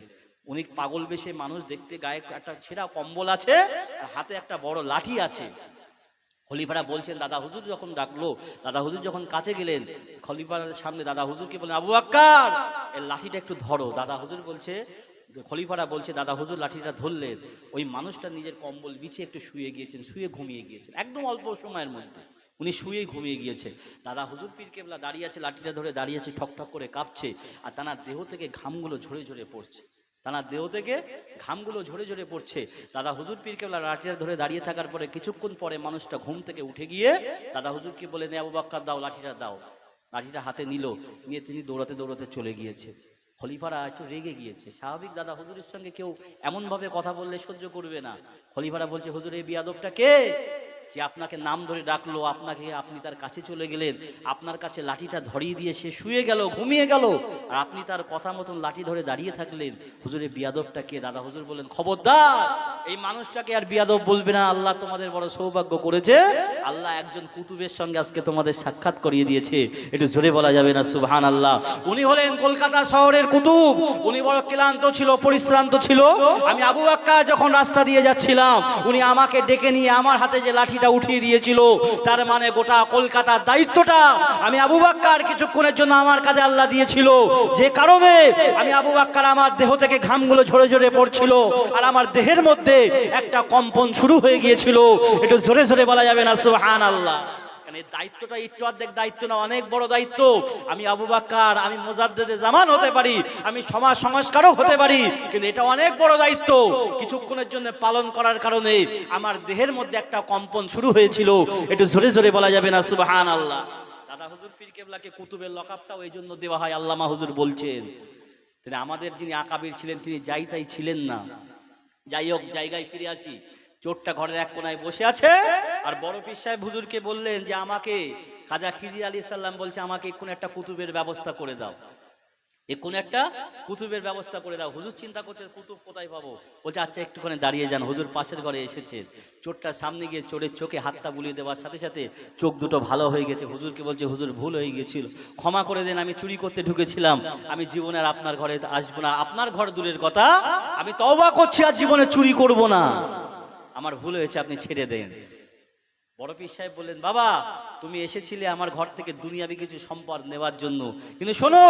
উনি পাগল বেশে মানুষ, দেখতে গায়ে একটা ছেঁড়া কম্বল আছে, আর হাতে একটা বড় লাঠি আছে। খলিফারা বলছেন, দাদা হুজুর যখন ডাকলো, দাদা হুজুর যখন কাছে গেলেন, খলিফার সামনে দাদা হুজুরকে বলেন, আবু বকর এই লাঠিটা একটু ধরো। দাদা হুজুর বলছে, খলিফারা বলছে, দাদা হুজুর লাঠিটা ধরলেন। ওই মানুষটা নিজের কম্বল বিছিয়ে একটু শুয়ে গিয়েছেন, শুয়ে ঘুমিয়ে গিয়েছেন, একদম অল্প সময়ের মধ্যে উনি শুয়ে ঘুমিয়ে গিয়েছে। দাদা হুজুর পীর কেবলা দাঁড়িয়ে আছে, লাঠিটা ধরে দাঁড়িয়ে আছে, ঠক ঠক করে কাঁপছে, আর তার দেহ থেকে ঘামগুলো ঝরে ঝরে পড়ছে, তার দেহ থেকে ঘামগুলো ঝরে ঝরে পড়ছে। দাদা হুজুর পীর কেবলা লাঠিটা ধরে দাঁড়িয়ে থাকার পরে কিছুক্ষণ পরে মানুষটা ঘুম থেকে উঠে গিয়ে দাদা হুজুরকে বলে, নে আবু বকর দাও লাঠিটা দাও। লাঠিটা হাতে নিল, নিয়ে তিনি দৌড়াতে দৌড়াতে চলে গিয়েছে। খলিফারা একটু রেগে গিয়েছে, স্বাভাবিক দাদা হুজুরের সঙ্গে কেউ এমন ভাবে কথা বললে সহ্য করবে না। খলিফারা বলছে, হুজুর এই বিয়াদবটা কে, যে আপনাকে নাম ধরে ডাকলো, আপনাকে আপনি তার কাছে চলে গেলেন, আপনার কাছে লাঠিটা ধরিয়ে দিয়ে সে শুয়ে গেল, ঘুমিয়ে গেল, আর আপনি তার কথা মতন লাঠি ধরে দাঁড়িয়ে থাকলেন। হুজুরের বিয়াদবটা কে? দাদা হুজুর বললেন, খবরদার এই মানুষটাকে আর বিয়াদব বলবে না। আল্লাহ তোমাদের বড় সৌভাগ্য করেছে, আল্লাহ একজন কুতুবের সঙ্গে আজকে তোমাদের সাক্ষাৎ করিয়ে দিয়েছে। একটু জোরে বলা যাবে না সুবহানাল্লাহ? উনি হলেন কলকাতা শহরের কুতুব। উনি বড় ক্লান্ত ছিল, পরিশ্রান্ত ছিল। আমি আবু বকর যখন রাস্তা দিয়ে যাচ্ছিলাম, উনি আমাকে ডেকে নিয়ে আমার হাতে যে লাঠি উঠিয়ে দিয়েছিল, তার মানে গোটা কলকাতার দায়িত্বটা আমি আবু বকর কিছুক্ষণের জন্য আমার কাছে আল্লাহ দিয়েছিল, যে কারণে আমি আবু বকর আমার দেহ থেকে ঘামগুলো ঝরে ঝরে পড়ছিল, আর আমার দেহের মধ্যে একটা কম্পন শুরু হয়ে গিয়েছিল। একটু জোরে জোরে বলা যাবে না সুবহানাল্লাহ? দায়িত্বটা একটু অর্ধেক দায়িত্ব না, অনেক বড় দায়িত্ব। আমি আবু বকর, আমি মুজাদ্দেদে জামান হতে পারি, আমি সমাজ সংস্কারক হতে পারি, কিন্তু এটা অনেক বড় দায়িত্ব। কিছুক্ষণের জন্য পালন করার কারণে আমার দেহের মধ্যে একটা কম্পন শুরু হয়েছিল। একটু জোরে জোরে বলা যাবে না সুবহানাল্লাহ? দাদা হুজুর পীর কেবলাকে কুতুবের লকাবটাও এই জন্য দেওয়া হয়। আল্লামা হুজুর বলছেন, তিনি আমাদের যিনি আকাবির ছিলেন, তিনি যাই তাই ছিলেন না। যাই হোক, জায়গায় ফিরে আসি। চোরটা ঘরের এক কোনায় বসে আছে, আর বড় পীর সাহেব হুজুরকে বললেন যে আমাকে, খাজা খিজির আলী সাল্লাম বলছে আমাকে কোন একটা কুতুবের ব্যবস্থা করে দাও, কোন একটা কুতুবের ব্যবস্থা করে দাও। হুজুর চিন্তা করছে কুতুব কোথায় পাবো। বলছে আচ্ছা একটুখানি দাঁড়িয়ে যান। হুজুর পাশের ঘরে এসেছে, চোরটার সামনে গিয়ে চোরের চোখে হাতটা বুলিয়ে দেওয়ার সাথে সাথে চোখ দুটো ভালো হয়ে গেছে। হুজুরকে বলছে, হুজুর ভুল হয়ে গেছিল, ক্ষমা করে দেন, আমি চুরি করতে ঢুকেছিলাম, আমি জীবনে আর আপনার ঘরে আসবো না। আপনার ঘর দূরের কথা, আমি তওবা করছি আর জীবনে চুরি করব না, আমার ভুল হয়েছে, আপনি ছেড়ে দেন। বড় পীর সাহেব বললেন, বাবা তুমি এসেছিলে আমার ঘর থেকে দুনিয়াবি কিছু সম্পদ নেওয়ার জন্য, কিন্তু শোনো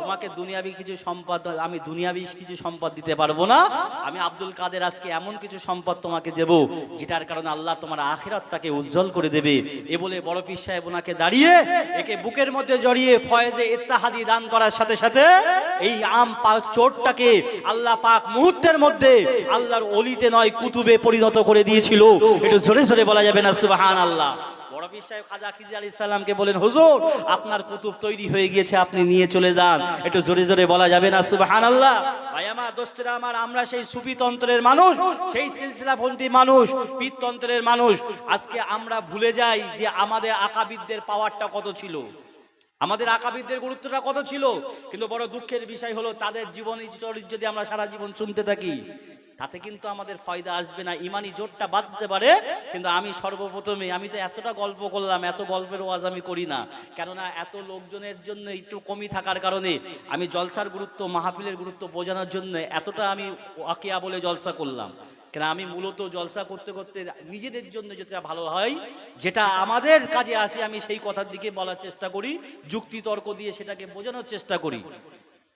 তোমাকে দুনিয়াবি কিছু সম্পদ, আমি দুনিয়াবি কিছু সম্পদ দিতে পারবো না। আমি আব্দুল কাদের আজকে এমন কিছু সম্পদ তোমাকে দেব যেটার কারণে আল্লাহ তোমার আখিরাতটাকে উজ্জ্বল করে দেবে। এ বলে বড় পীর সাহেব ওনাকে দাঁড়িয়ে একে বুকের মধ্যে জড়িয়ে ফয়েজে ইত্তেহাদি দান করার সাথে সাথে এই আম পাক চোরটাকে আল্লাহ পাক মুহূর্তের মধ্যে আল্লাহর অলিতে নয় কুতুবে পরিণত করে দিয়েছিল। একটু জোরে জোরে বলা যাবে না সুবহানাল্লাহ। বড় পীর সাহেব খাজা খিজি আলাইহিস সালামকে বলেন, হুজুর আপনার কুতুব তৈরি হয়ে গিয়েছে, আপনি নিয়ে চলে যান। একটু জোরে জোরে বলা যাবে না সুবহানাল্লাহ। ভাই আমার, দোস্তরা আমার, আমরা সেই সুফি তন্ত্রের মানুষ, সেই সিলসিলাপন্থী মানুষ, পীর তন্ত্রের মানুষ। আজকে আমরা ভুলে যাই যে আমাদের আকাবিদদের পাওয়ারটা কত ছিল, আমাদের আকাবিদদের গুরুত্বটা কত ছিল। কিন্তু বড় দুঃখের বিষয় হলো তাদের জীবনী চরিত্র যদি আমরা সারা জীবন শুনতে থাকি তাতে কিন্তু আমাদের ফায়দা আসবে না, ইমানি জোরটা বাঁধতে পারে। কিন্তু আমি সর্বপ্রথমে, আমি তো এতটা গল্প করলাম, এত গল্পের ওয়াজ আমি করি না, কেননা এত লোকজনের জন্য একটু কমই থাকার কারণে আমি জলসার গুরুত্ব, মাহফিলের গুরুত্ব বোঝানোর জন্য এতটা আমি ওয়াকিয়া বলে জলসা করলাম। কেন আমি মূলত জলসা করতে করতে নিজেদের জন্য যেটা ভালো হয়, যেটা আমাদের কাজে আসে, আমি সেই কথার দিকে বলার চেষ্টা করি, যুক্তি তর্ক দিয়ে সেটাকে বোঝানোর চেষ্টা করি।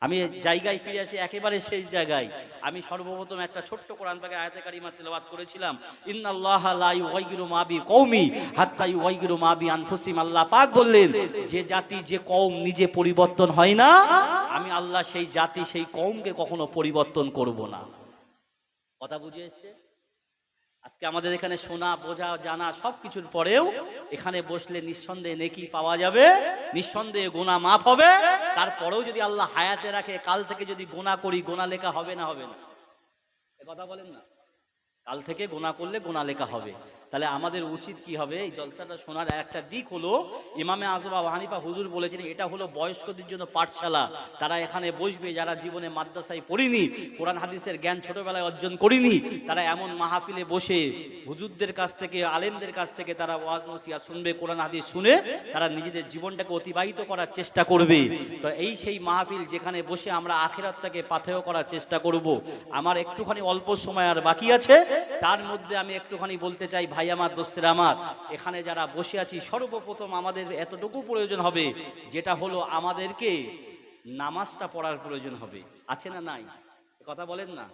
আমি জায়গায় ফিরে আসি, একেবারে শেষ জায়গায়। আমি সর্বপ্রথম একটা ছোট্ট কোরআন পাকের আয়াতে কারিমা তেলাওয়াত করেছিলাম, ইন্নাল্লাহা লা ইউগাইয়িরু মা বিকওমি হাত্তা ইউগাইয়িরু মা বিআনফুসিহিম। আল্লাহ পাক বললেন, যে জাতি, যে কওম নিজে পরিবর্তন হয় না, আমি আল্লাহ সেই জাতি, সেই কওমকে কখনো পরিবর্তন করব না। কথা বুঝে এসছে? আজকে আমাদের এখানে শোনা, বোঝা, জানা সবকিছুর পরেও এখানে বসলে নিঃসন্দেহে নেকি পাওয়া যাবে, নিঃসন্দেহে গুনাহ মাফ হবে। তারপরেও যদি আল্লাহ হায়াতে রাখে, কাল থেকে যদি গুনাহ করি, গুনাহ লেখা হবে না হবে না? এ কথা বলেন না? কাল থেকে গুনাহ করলে গুনাহ লেখা হবে। তাহলে আমাদের উচিত কি হবে? এই জলসাটা শোনার একটা দিক হলো, ইমামে আযম আবু হানিফা হুজুর বলেছেন এটা হলো বয়স্কদের জন্য পাঠশালা। তারা এখানে বসবে, যারা জীবনে মাদ্রাসায় পড়িনি, কোরআন হাদিসের জ্ঞান ছোটবেলায় অর্জন করিনি, তারা এমন মাহফিলে বসে হুজুরদের কাছ থেকে, আলেমদের কাছ থেকে তারা ওয়াজ নসিহত শুনবে, কোরআন হাদিস শুনে তারা নিজেদের জীবনটাকে অতিবাহিত করার চেষ্টা করবে। তো এই সেই মাহফিল যেখানে বসে আমরা আখিরাতটাকে পাথেয় করার চেষ্টা করব। আমার একটুখানি অল্প সময় আর বাকি আছে, তার মধ্যে আমি একটুখানি বলতে চাই, ভাই আমার, দোস্তেরা আমার, এখানে যারা বসে আছি সর্বপ্রথম আমাদের এতটুকু প্রয়োজন হবে, যেটা হলো আমাদেরকে নামাজটা পড়ার প্রয়োজন হবে। আছে না নাই? কথা বলেন না?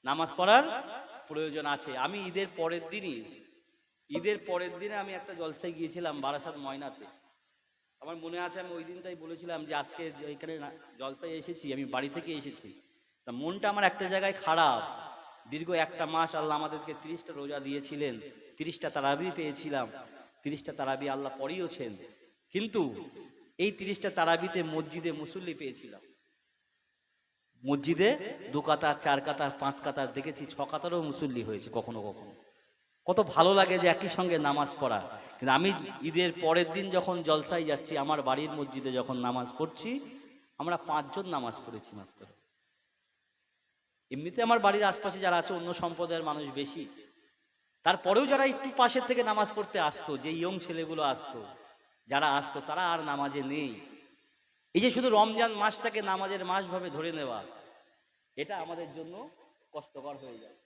নামাজ পড়ার প্রয়োজন আছে। আমি ঈদের পরের দিনে আমি একটা জলসায় গিয়েছিলাম বারাসাত ময়নাতে। আমার মনে আছে আমি ওই দিনটাই বলেছিলাম যে আজকে এখানে জলসায় এসেছি, আমি বাড়ি থেকে এসেছি, তা মনটা আমার একটা জায়গায় খারাপ। দীর্ঘ একটা মাস আল্লাহ আমাদেরকে 30টা রোজা দিয়েছিলেন, 30টা তারাবি পেয়েছিলাম, 30টা তারাবি আল্লাহ পড়িয়েছেন। কিন্তু এই 30টা তারাবিতে মসজিদে মুসল্লি পেয়েছিলাম, মসজিদে 2 কাতার, 4 কাতার, 5 কাতার দেখেছি, 6 কাতারও মুসল্লি হয়েছে কখনো কখনো। কত ভালো লাগে যে একই সঙ্গে নামাজ পড়া। কিন্তু আমি ঈদের পরের দিন যখন জলসায় যাচ্ছি, আমার বাড়ির মসজিদে যখন নামাজ পড়ছি, আমরা 5 জন নামাজ পড়েছি মাত্র। এমনিতে আমার বাড়ির আশপাশে যারা আছে অন্য সম্প্রদায়ের মানুষ বেশি, তারপরেও যারা একটু পাশের থেকে নামাজ পড়তে আসতো, যে ইয়ং ছেলেগুলো আসতো, যারা আসতো, তারা আর নামাজে নেই। এই যে শুধু রমজান মাসটাকে নামাজের মাস ভাবে ধরে নেওয়া, এটা আমাদের জন্য কষ্টকর হয়ে যায়।